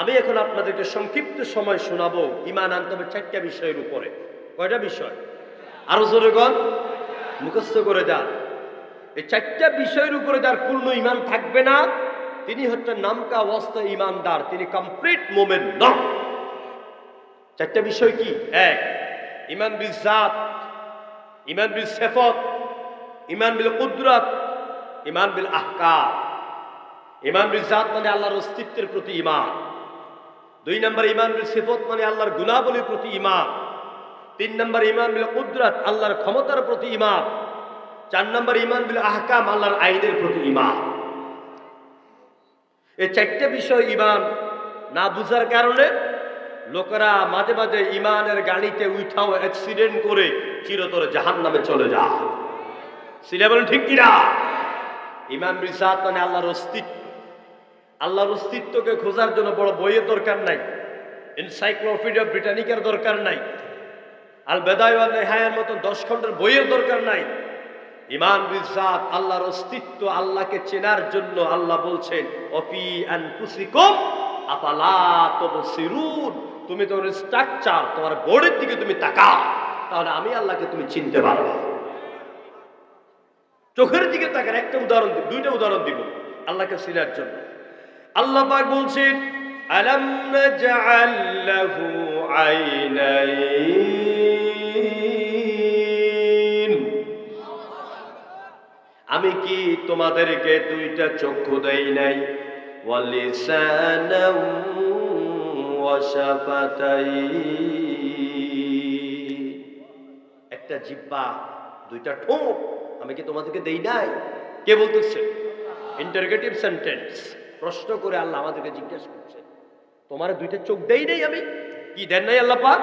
S1: আমি এখন আপনাদেরকে সংক্ষিপ্ত সময় শোনাবো ইমান আনতে হবে 4টা বিষয়ের উপরে। কয়টা বিষয়? আরো জোরে গণ, মুখস্থ করে যান। এই 4টা বিষয়ের উপরে যার পূর্ণ ইমান থাকবে না, তিনি হচ্ছেন নামকা ওয়াস্তা ইমানদার, তিনি কমপ্লিট মোমেন নন। 4টা বিষয় কি? 1, ইমান বিল জাত, ইমান বিল সিফাত, ইমান বিল কুদরত, ইমান বিল আহকাম। ইমান বিল জাত মানে আল্লাহর অস্তিত্বের প্রতি ইমান। 2 নম্বর ইমান বিল সিফাত মানে আল্লাহর গুণাবলীর প্রতি ইমান। 3 নম্বর ইমান বিল কুদরত, আল্লাহর ক্ষমতার প্রতি ইমান। 4 নম্বর ইমান বিল আহকাম, আল্লাহর আইনের প্রতি ইমান। এই 4টা বিষয় ইমান না বুঝার কারণে লোকেরা মাঝে মাঝে ইমানের গাড়িতে উঠাও অ্যাক্সিডেন্ট করে চিরতরে জাহান্নামে চলে যায়। সিলে বলেন ঠিক কিনা? ইমান বিল জাত মানে আল্লাহর অস্তিত্ব। আল্লাহর অস্তিত্বকে খোঁজার জন্য বড় বইয়ের দরকার নাই, এনসাইক্লোপিডিয়া ব্রিটানিকার দরকার নাই, আল বেদায় ওয়ান নিহায়ার মতন 10 খণ্ডের বইয়ের দরকার নাই। ইমান বিল জাত, আল্লাহর অস্তিত্ব, আল্লাহকে চেনার জন্য আল্লাহ বলছেন অফি আনফুসিকুম আফালা তুবসিরুন। তুমি তোমার স্ট্রাকচার, তোমার বডির দিকে তুমি তাকাও, তাহলে আমি আল্লাহকে তুমি চিনতে পারবে। চোখের দিকে তাকান। একটা উদাহরণ দিব, 2টা উদাহরণ দিব আল্লাহকে চেনার জন্য। আল্লাহ পাক বলছেন আলাম নাজআল লাহু আইনাইন। আমি কি তোমাদেরকে 2টা চক্ষু দেই নাই? ওয়া লিসানাও ওয়া শাফাতাইন, একটা জিহ্বা, 2টা ঠোঁট আমি কি তোমাদেরকে দেই নাই? কে বলতেছে? ইন্টারোগেটিভ সেন্টেন্স, প্রশ্ন করে আল্লাহ আমাদেরকে জিজ্ঞেস করছে, তোমার 2টা চোখ দেই নাই আমি? কি দেন নাই আল্লাহ পাক?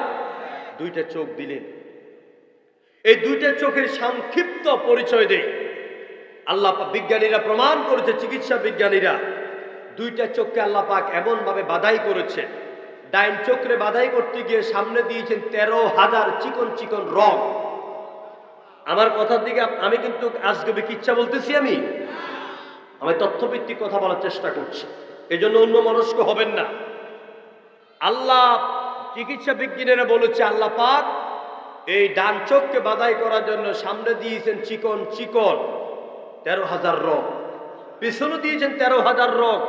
S1: 2টা চোখ দিলেন। এই 2টা চোখের সংক্ষিপ্ত পরিচয় দেয় আল্লাহ পাক। বিজ্ঞানীরা প্রমাণ করেছে, চিকিৎসা বিজ্ঞানীরা, 2টা চোখকে আল্লাহ পাক এমন ভাবে বাধাই করেছে, ডাইন চোখে বাধাই করতে গিয়ে সামনে দিয়েছেন 13,000 চিকন চিকন রগ। আমার কথার দিকে আমি কিন্তু আজকে বিকিচ্ছা বলতেছি, আমি তথ্যভিত্তিক কথা বলার চেষ্টা করছি, এই জন্য অন্য মনস্ক হবেন না। আল্লাহ চিকিৎসা বিজ্ঞানীরা বলেছে আল্লাহ পাক এই ডান চোখকে বাধাই করার জন্য সামনে দিয়েছেন চিকন চিকন 13,000 রোগ, পিছনে দিয়েছেন 13,000 রোগ,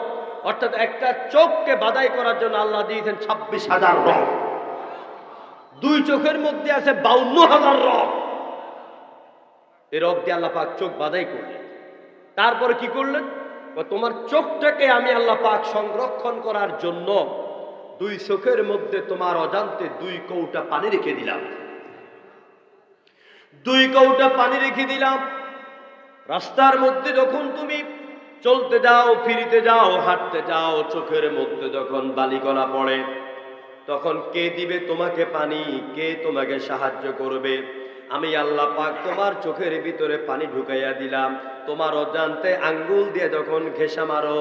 S1: অর্থাৎ একটা চোখকে বাধাই করার জন্য আল্লাহ দিয়েছেন 26,000 রোগ। দুই চোখের মধ্যে আছে 52,000 রোগ। এই রোগ দিয়ে আল্লাহ পাক চোখ বাধাই করলেন। তারপরে কি করলেন? তোমার চোখটাকে আমি আল্লাহ পাক সংরক্ষণ করার জন্য দুই চোখের মধ্যে তোমার অজান্তে 2 কৌটা পানি রেখে দিলাম। 2 কৌটা পানি রেখে দিলাম। রাস্তার মধ্যে যখন তুমি চলতে যাও, ফিরিতে যাও, হাঁটতে যাও, চোখের মধ্যে যখন বালিকণা পড়ে, তখন কে দিবে তোমাকে পানি? কে তোমাকে সাহায্য করবে? আমি আল্লাহ পাক তোমার চোখের ভিতরে পানি ঢুকাইয়া দিলাম। তোমার অজান্তে আঙ্গুল দিয়ে যখন ঘেঁষা মারো,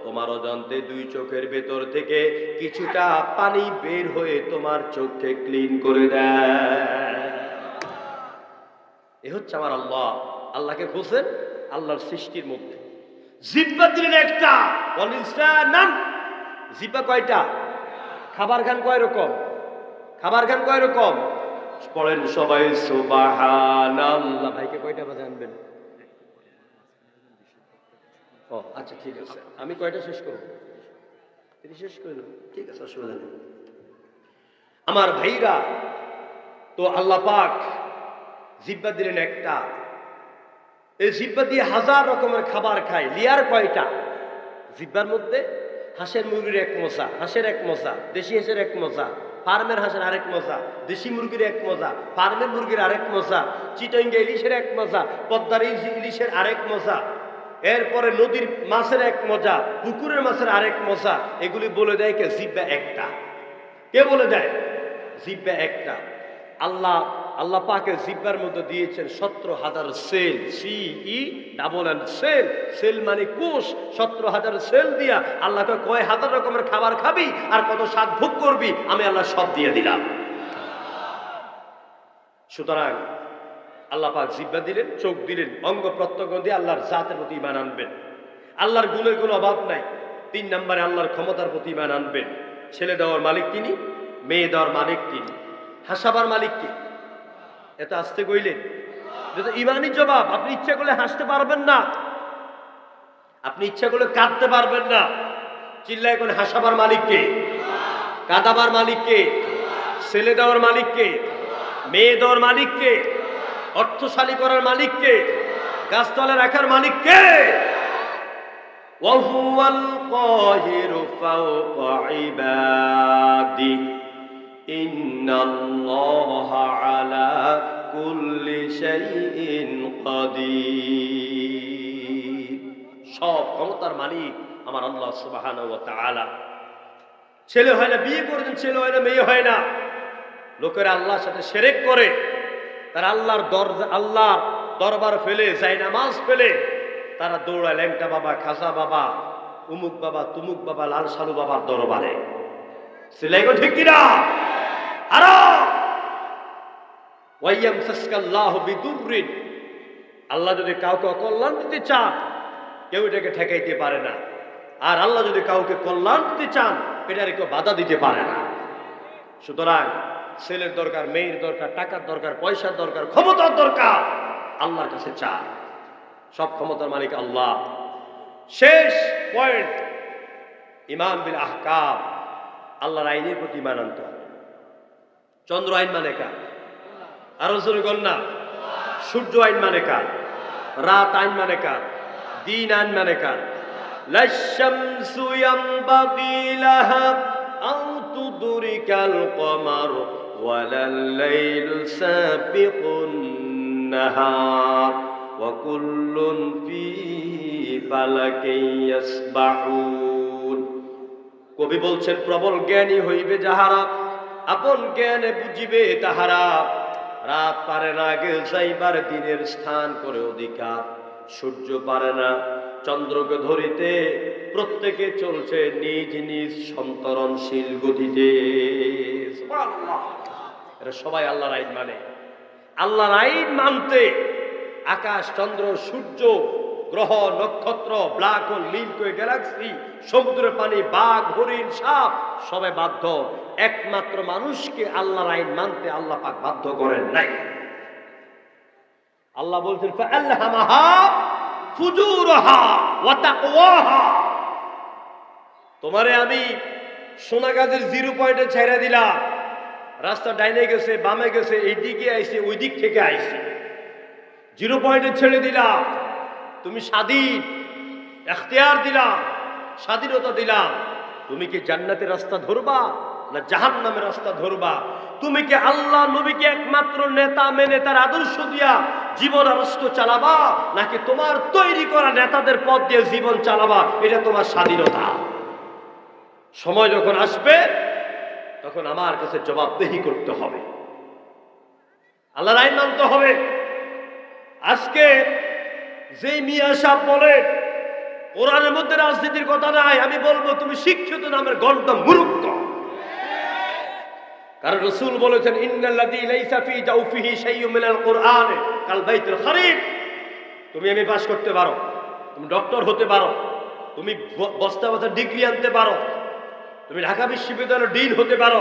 S1: তোমার অজান্তে 2 চোখের ভেতর থেকে কিছুটা পানি বের হয়ে তোমার চোখকে ক্লিন করে দেয়। এ হচ্ছে আমার আল্লাহ। আল্লাহকে খুঁজছেন আল্লাহর সৃষ্টির মধ্যে। জিহ্বা দিলেন একটা, জিহ্বা কয়টা? খাবার খান কয় রকম? খাবার খান কয় রকম? পড়েন সবাই সুবহানাল্লাহ। ভাইকে কয়টা বাজে আনবেন? ও আচ্ছা ঠিক আছে, আমি কয়টা শেষ করব? তিনি শেষ করে দেবেন, ঠিক আছে, অসুবিধা নেই। আমার ভাইরা, তো আল্লাহ পাক জিহ্বা দিলেন একটা। এই জিহ্বা দিয়ে 1000 রকমের খাবার খায়। লিয়ার কয়টা? জিহ্বার মধ্যে হাঁসের মুরগির 1 মজা, হাঁসের 1 মজা, দেশি হাঁসের 1 মজা, ফার্মের হাঁসের আরেক মজা, দেশি মুরগির 1 মজা, ফার্মের মুরগির আরেক মজা, চিটাঙ্গা ইলিশের 1 মজা, পদ্মার ইলিশের আরেক মজা, এরপরে নদীর মাছের 1 মজা, পুকুরের মাছের আরেক মজা। এগুলি বলে দেয় কে? জিহ্বা একটা। কে বলে দেয়? জিহ্বা একটা। আল্লাহ পাকের জিহ্বার মধ্যে দিয়েছেন 17,000 সেল। সেল, সেল মানে কোষ। 17,000 সেল দিয়া আল্লাহকে কয় হাজার রকমের খাবার খাবি আর কত স্বাদ ভোগ করবি, আমি আল্লাহ সব দিয়ে দিলাম। সুতরাং আল্লাহ পাক জিহ্বা দিলেন, চোখ দিলেন, অঙ্গ প্রত্যঙ্গ দিয়ে আল্লাহর জাতের প্রতি ঈমান আনবেন। আল্লাহর গুণের কোনো অভাব নাই। 3 নম্বরে আল্লাহর ক্ষমতার প্রতি ঈমান আনবেন। ছেলে দেওয়ার মালিক তিনি, মেয়ে দেওয়ার মালিক তিনি, হাসাবার মালিক কে? এত আসতে কইলেন, এটা ইমানই জবাব। আপনি ইচ্ছা করলে হাসতে পারবেন না, আপনি ইচ্ছা করলে কাঁদতে পারবেন না। চিল্লায় কোন? হাসাবার মালিক কে? কাঁদাবার মালিক কে? ছেলে দেওয়ার মালিক কে? মেয়ে দেওয়ার মালিক কে? অর্থশালী করার মালিক কে? গাছতলা রাখার মালিক কে? ওয়াহুয়াল কাহিরু ফাওকা ইবাদি ইন্নাল্লাহা আলা কুল্লি শাইইন কাদির। সব ক্ষমতার মালিক আমার আল্লাহ সুবহানাহু ওয়া তাআলা। ছেলে হয় না, বিয়ে করেছেন, ছেলে হয় না, মেয়ে হয় না। লোকেরা আল্লাহর সাথে শিরক করে, তারা আল্লাহর দরবার ফেলে, জায়নামাজ ফেলে তারা দৌড়ায় ল্যাংটা বাবা, খাজা বাবা, উমুক বাবা, তুমুক বাবা, লাল সালু বাবার দরবারে। সিলাইগো ঠিক কিনা? আরো ওয়াইয়ামসাসকাল্লাহু বিদুররিন, আল্লাহ যদি কাউকে কল্যাণ দিতে চান, কেউ এটাকে ঠেকাইতে পারে না। আর আল্লাহ যদি কাউকে কল্যাণ দিতে চান, এটার কেউ বাধা দিতে পারে না। সুতরাং ছেলের দরকার, মেয়ের দরকার, টাকার দরকার, পয়সার দরকার, ক্ষমতার দরকার, আল্লাহর কাছে চান। সব ক্ষমতার মালিক আল্লাহ। শেষ পয়েন্ট, ঈমান বিল আহকাম, আল্লাহর আইনের প্রতি ঈমান আনতে হবে। চন্দ্র আইন মানে কার? আরো জোরে বল না। সূর্য আইন মানে কার? রাত আইন মানে কার? দিন আইন মানে কার? লাশ-শামসু ইয়ামবাগি লাহা আও তুদরিকাল কমার ওয়ালাল লাইলু সাবিকুন নাহার ওয়া কুল্লুন ফি ফালাকিন ইয়াসবাহুন। কবি বলছেন, প্রবল জ্ঞানী হইবে যাহারা, আপন জ্ঞানে বুঝিবে তাহারা। রাত পারে না আগে যাইবার দিনের স্থান করে অধিকার। সূর্য পারে না চন্দ্রকে ধরিতে, প্রত্যেকে চলছে নিজ নিজ সন্তরণশীল গতিতে। সুবহানাল্লাহ। এরা সবাই আল্লাহর আইন মানে। আল্লাহর আইন মানতে আকাশ, চন্দ্র, সূর্য গ্রহ নক্ষত্র, black hole, Milky Way galaxy, সমুদ্রের পানি, বাঘ, হরিণ, সাপ সবাই বাধ্য। একমাত্র মানুষকে আল্লাহর আইন মানতে আল্লাহ পাক বাধ্য করেন নাই। আল্লাহ বলছেন ফাআলহামাহা ফুজুরহা ওয়া তাকওয়াহা, তোমারে আমি সোনাগাজীর 0 পয়েন্টে ছেড়ে দিলাম। রাস্তা ডাইনে গেছে, বামে গেছে, এইদিকে আইছে, ওই দিক থেকে আইছে, 0 পয়েন্টে ছেড়ে দিলাম। তুমি স্বাধীন, এখতিয়ার দিলাম, স্বাধীনতা দিলাম। তুমি কি জান্নাতের রাস্তা ধরবা না জাহান্নামের রাস্তা ধরবা? তুমি কি আল্লাহ নবীকে একমাত্র নেতা মেনে তার আদর্শ দিয়া জীবন আদর্শ চালাবা, নাকি তোমার তৈরি করা নেতাদের পথ দিয়ে জীবন চালাবা? এটা তোমার স্বাধীনতা। সময় যখন আসবে তখন আমার কাছে জবাবদেহি করতে হবে, আল্লাহর আইন মানতে হবে। আজকে যে মিয়া সাহেব বলে কোরআনের মধ্যে রাজনীতির কথা নাই, আমি বলবো তুমি শিক্ষিত নামের গন্ড মূর্খ। কারণ রাসূল বলেছেন ইন্নাল্লাযী লাইসা ফী জাওফিহি শাইউম মিনাল কুরআন কাল বাইতুল খারিব। তুমি এমএ পাস করতে পারো, তুমি ডক্টর হতে পারো, তুমি বস্তা বস্তা ডিগ্রি আনতে পারো, তুমি ঢাকা বিশ্ববিদ্যালয়ের ডিন হতে পারো।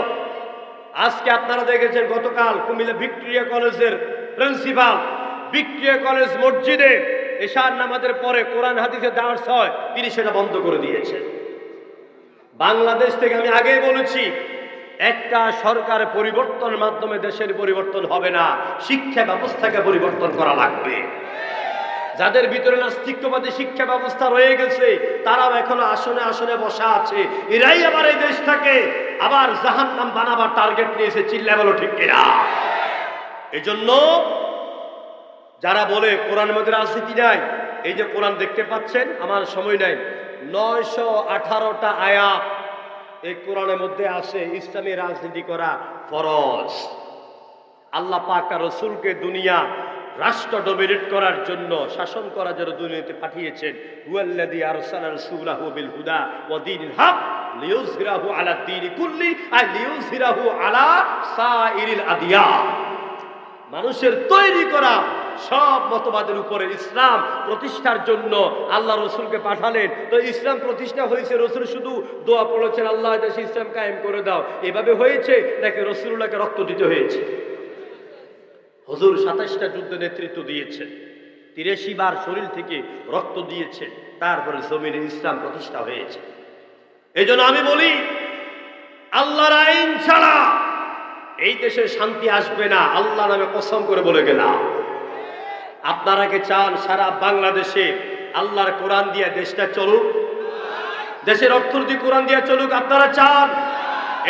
S1: আজকে আপনারা দেখেছেন গতকাল কুমিল্লা ভিক্টোরিয়া কলেজের প্রিন্সিপাল ভিক্টোরিয়া কলেজ মসজিদে এশার নামাজের পরে কোরআন হাদিসের দাওয়াত হয়, তিনি সেটা বন্ধ করে দিয়েছেন। বাংলাদেশ থেকে আমি আগেই বলেছি, একটা সরকার পরিবর্তনের মাধ্যমে দেশের পরিবর্তন হবে না, শিক্ষা ব্যবস্থাকে পরিবর্তন করা লাগবে। যাদের ভিতরে নাস্তিক্যবাদী শিক্ষা ব্যবস্থা রয়ে গেছে তারাও এখনো আসনে আসনে বসা আছে। এরাই আবার এই দেশটাকে আবার জাহান্নাম বানাবার টার্গেট নিয়েছে। চিল্লা বলো ঠিক কিনা? এই জন্য যারা বলে কোরআনের মধ্যে রাজনীতি নাই, এই যে কোরআন দেখতে পাচ্ছেন, আমার সময় নাই, 918টা আয়াত এই কোরআনের মধ্যে আছে ইসলামী রাজনীতি করা ফরজ। আল্লাহ পাক আর রাসূলকে দুনিয়া রাষ্ট্র ডমিনেট করার জন্য, শাসন করার জন্য দুনিয়াতে পাঠিয়েছেন। হুয়াল্লাযী আরসালা রাসূলাহু বিল হুদা ওয়া দীনিল হক লিইয়ুযহিরাহু আলা দ্বীনি কুল্লি আই লিইয়ুযহিরাহু আলা সাইরিল আদিয়ান। মানুষের তৈরি করা সব মতবাদের উপরে ইসলাম প্রতিষ্ঠার জন্য আল্লাহ রসুলকে পাঠালেন। তো ইসলাম প্রতিষ্ঠা হয়েছে, রসুল শুধু দোয়া পড়েছেন আল্লাহ দেশে ইসলাম কায়েম করে দাও, এভাবে হয়েছে নাকি রসুলুল্লাহকে রক্ত দিতে হয়েছে? হুজুর 27টা যুদ্ধে নেতৃত্ব দিয়েছেন, 83 বার শরীর থেকে রক্ত দিয়েছে, তারপরে জমিনে ইসলাম প্রতিষ্ঠা হয়েছে। এই জন্য আমি বলি, আল্লাহর আইন ছাড়া এই দেশে শান্তি আসবে না, আল্লাহ নামে কসম করে বলে গেলাম। আপনারা কি চান সারা বাংলাদেশে আল্লাহর কোরআন দিয়ে দেশটা চলুক, দেশের অর্থনীতি কোরআন দিয়ে চলুক? আপনারা চান?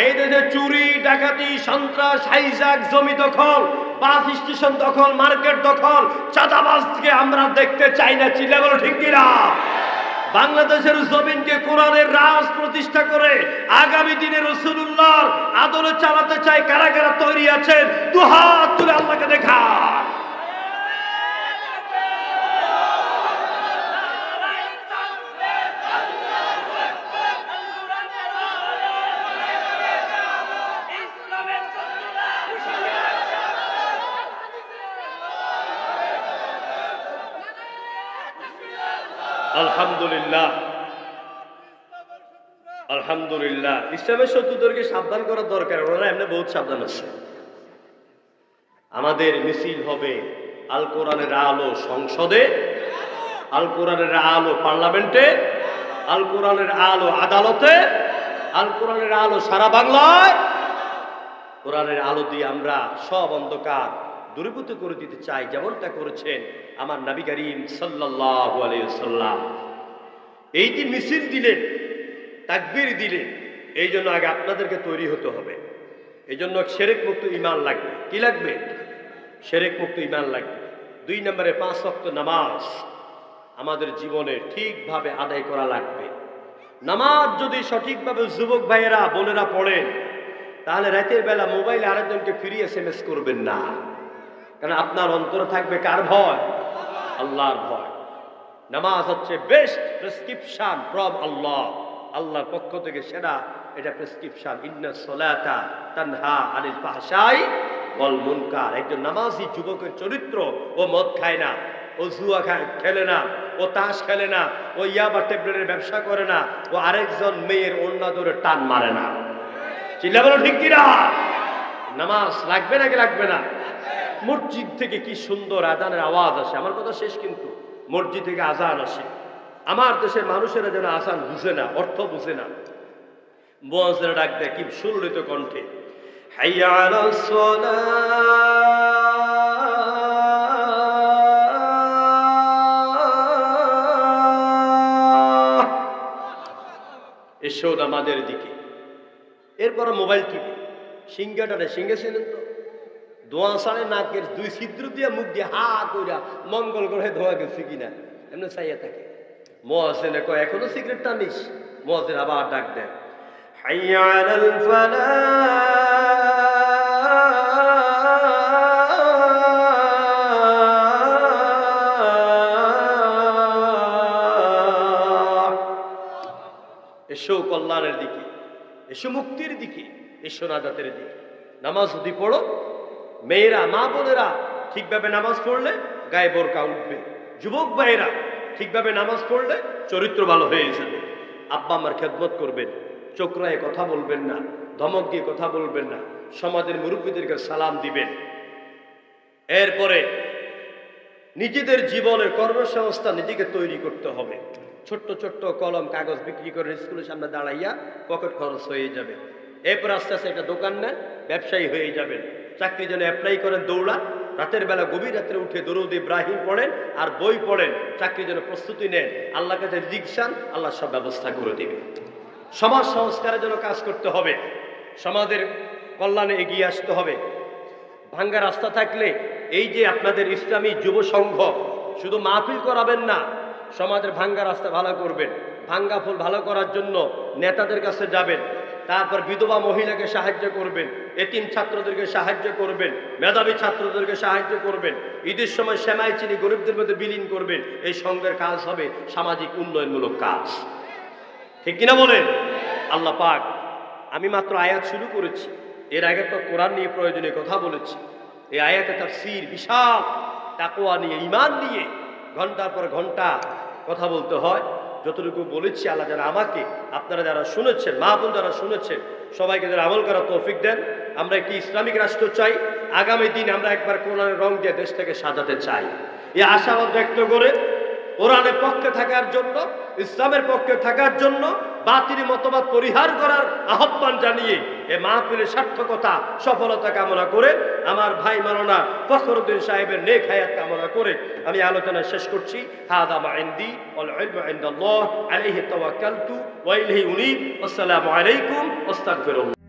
S1: এই দেশে চুরি, ডাকাতি, সন্ত্রাস, হাইজ্যাক, জমি দখল, বাস স্টেশন দখল, মার্কেট দখল, চাঁদাবাজকে আমরা দেখতে চাই না। চিল্লা বলো ঠিক কিনা? বাংলাদেশের জমিনকে কোরআনের রাজ প্রতিষ্ঠা করে আগামী দিনে রাসূলুল্লাহর আদলে চালাতে চাই। কারা কারা তৈরি আছেন? দুহাত তুলে আল্লাহকে দেখা। আলহামদুলিল্লাহ, আলহামদুলিল্লাহ। ইসলামের শত্রুদেরকে সাবধান করার দরকার, ওরা এমনি বহুত সাবধান আছে। আমাদের মিছিল হবে আল কোরআনের আলো সংসদে, আল কোরআনের আলো পার্লামেন্টে, আল কোরআনের আলো আদালতে, আল কোরআনের আলো সারা বাংলায়। কোরআনের আলো দিয়ে আমরা সব অন্ধকার দূরীভূত করে দিতে চাই, যেমনটা করেছেন আমার নবী করিম সাল্লাল্লাহু আলাইহি ওয়াসাল্লাম। এই যে মিছিল দিলেন, তাকবীর দিলেন, এই জন্য আগে আপনাদেরকে তৈরি হতে হবে। এই জন্য শিরক মুক্ত ঈমান লাগবে। কি লাগবে? শিরক মুক্ত ঈমান লাগবে। 2 নম্বরে 5 ওয়াক্ত নামাজ আমাদের জীবনে ঠিকভাবে আদায় করা লাগবে। নামাজ যদি সঠিকভাবে যুবক ভাইয়েরা বোনেরা পড়েন, তাহলে রাতের বেলা মোবাইলে আরেকজনকে ফ্রি SMS করবেন না। কারণ আপনার অন্তরে থাকবে কার ভয়? আল্লাহর ভয়। নামাজ হচ্ছে বেস্ট প্রেসক্রিপশন ফ্রম আল্লাহ, আল্লাহর পক্ষ থেকে সেরা এটা প্রেসক্রিপশন। ইন্নাস সালাতা তানহা আনিল ফাহশাই ওয়াল মুনকার। একজন নামাজি যুবকের চরিত্র, ও মদ খায় না, ও ও জুয়া খেলে না, ও তাস খেলে না, ও ইয়াবা ট্যাবলেটের ব্যবসা করে না, ও আরেকজন মেয়ের ওড়না ধরে টান মারে না। চিল্লা বলো ঠিক কিনা? নামাজ লাগবে নাকি লাগবে না? মসজিদ থেকে কি সুন্দর আজানের আওয়াজ আসে। আমার কথা শেষ, কিন্তু মসজিদ থেকে আজান আসে। আমার দেশের মানুষেরা যেন আজান বুঝে না, অর্থ বুঝে না। মুয়াজ্জিন ডাক দেয় কি সুললিত কণ্ঠে, হাইয়া আলাস সালাহ, এসো নামাজের দিকে। এরপরে মোবাইল টিপে সিংহাটারে সিংহেছিলেন তো ধোঁয়া সাড়ে নাকের দুই ছিদ্র দিয়ে মুখ দিয়ে হা কইরা মঙ্গল গ্রহে ধোঁয়া গেছে কিনা এমনি চাইয়া থাকে। মুয়াজ্জিনে কয় এখনো সিগারেট টানিস? মুয়াজ্জিন আবার ডাক দেয়, হাইয়া আলাল ফালাহ, এসো কল্যাণের দিকে, এসো মুক্তির দিকে, এসো নাজাতের দিকে। নামাজ যদি পড়ো, মেয়েরা মা বোনেরা ঠিকভাবে নামাজ পড়লে গায়ে বোরকা উঠবে। যুবক ভাইয়েরা ঠিকভাবে নামাজ পড়লে চরিত্র ভালো হয়ে যাবে। আব্বা আমার খেদমত করবেন, চোখরায় কথা বলবেন না, ধমক দিয়ে কথা বলবেন না, সমাজের মুরব্বীদেরকে সালাম দিবেন। এরপরে নিজেদের জীবনের কর্মসংস্থান নিজেকে তৈরি করতে হবে। ছোট্ট ছোট্ট কলম কাগজ বিক্রি করে স্কুলের সামনে দাঁড়াইয়া পকেট খরচ হয়ে যাবে। এরপর আস্তে আস্তে একটা দোকান নেন, ব্যবসায়ী হয়ে যাবেন। চাকরির জন্য অ্যাপ্লাই করেন, দৌড়ান, রাতের বেলা গভীর রাত্রে উঠে দরুদ ইব্রাহিম পড়েন আর বই পড়েন, চাকরির জন্য প্রস্তুতি নেন। আল্লাহর কাছে রিকশান, আল্লাহ সব ব্যবস্থা করে দিবে। সমাজ সংস্কারের জন্য কাজ করতে হবে, সমাজের কল্যাণে এগিয়ে আসতে হবে। ভাঙ্গা রাস্তা থাকলে এই যে আপনাদের ইসলামী যুব সংঘ শুধু মাহফিল করাবেন না, সমাজের ভাঙ্গা রাস্তা ভালো করবেন। ভাঙ্গা ফুল ভালো করার জন্য নেতাদের কাছে যাবেন, তারপর বিধবা মহিলাকে সাহায্য করবেন, এতিম ছাত্রদেরকে সাহায্য করবেন, মেধাবী ছাত্রদেরকে সাহায্য করবেন। ঈদের সময় সেমাই চিনি গরিবদের মধ্যে বিলীন করবেন। এই সংঘের কাজ হবে সামাজিক উন্নয়নমূলক কাজ। ঠিক কিনা বলেন? আল্লাহ পাক, আমি মাত্র আয়াত শুরু করেছি, এর আগে তো কোরআন নিয়ে প্রয়োজনীয় কথা বলেছি। এই আয়াতে তাফসীর বিশাল, তাকওয়া নিয়ে, ঈমান নিয়ে ঘন্টার পর ঘন্টা কথা বলতে হয়। যতটুকু বলেছি আল্লাহ যারা আমাকে, আপনারা যারা শুনেছেন, মা বোন যারা শুনেছেন, সবাইকে যারা আমল করার তৌফিক দেন। আমরা একটি ইসলামিক রাষ্ট্র চাই, আগামী দিন আমরা একবার কোরআনের রং দিয়ে দেশটাকে সাজাতে চাই। এই আশাবাদ ব্যক্ত করে কোরআনের পক্ষে থাকার জন্য, ইসলামের পক্ষে থাকার জন্য, বাতিল মতবাদ পরিহার করার আহ্বান জানিয়ে এ মাহফিলের সার্থকতা সফলতা কামনা করে, আমার ভাই মাওলানা ফখরুদ্দিন সাহেবের নেক হায়াত কামনা করে আমি আলোচনা শেষ করছি। হাদা মা ইনদি ওয়াল ইলমু ইনদাল্লাহ আলাইহি তাওয়াক্কালতু ওয়া ইলাইহি উনীব। আসসালামু আলাইকুম ওয়া আস্তাগফিরুল্লাহ।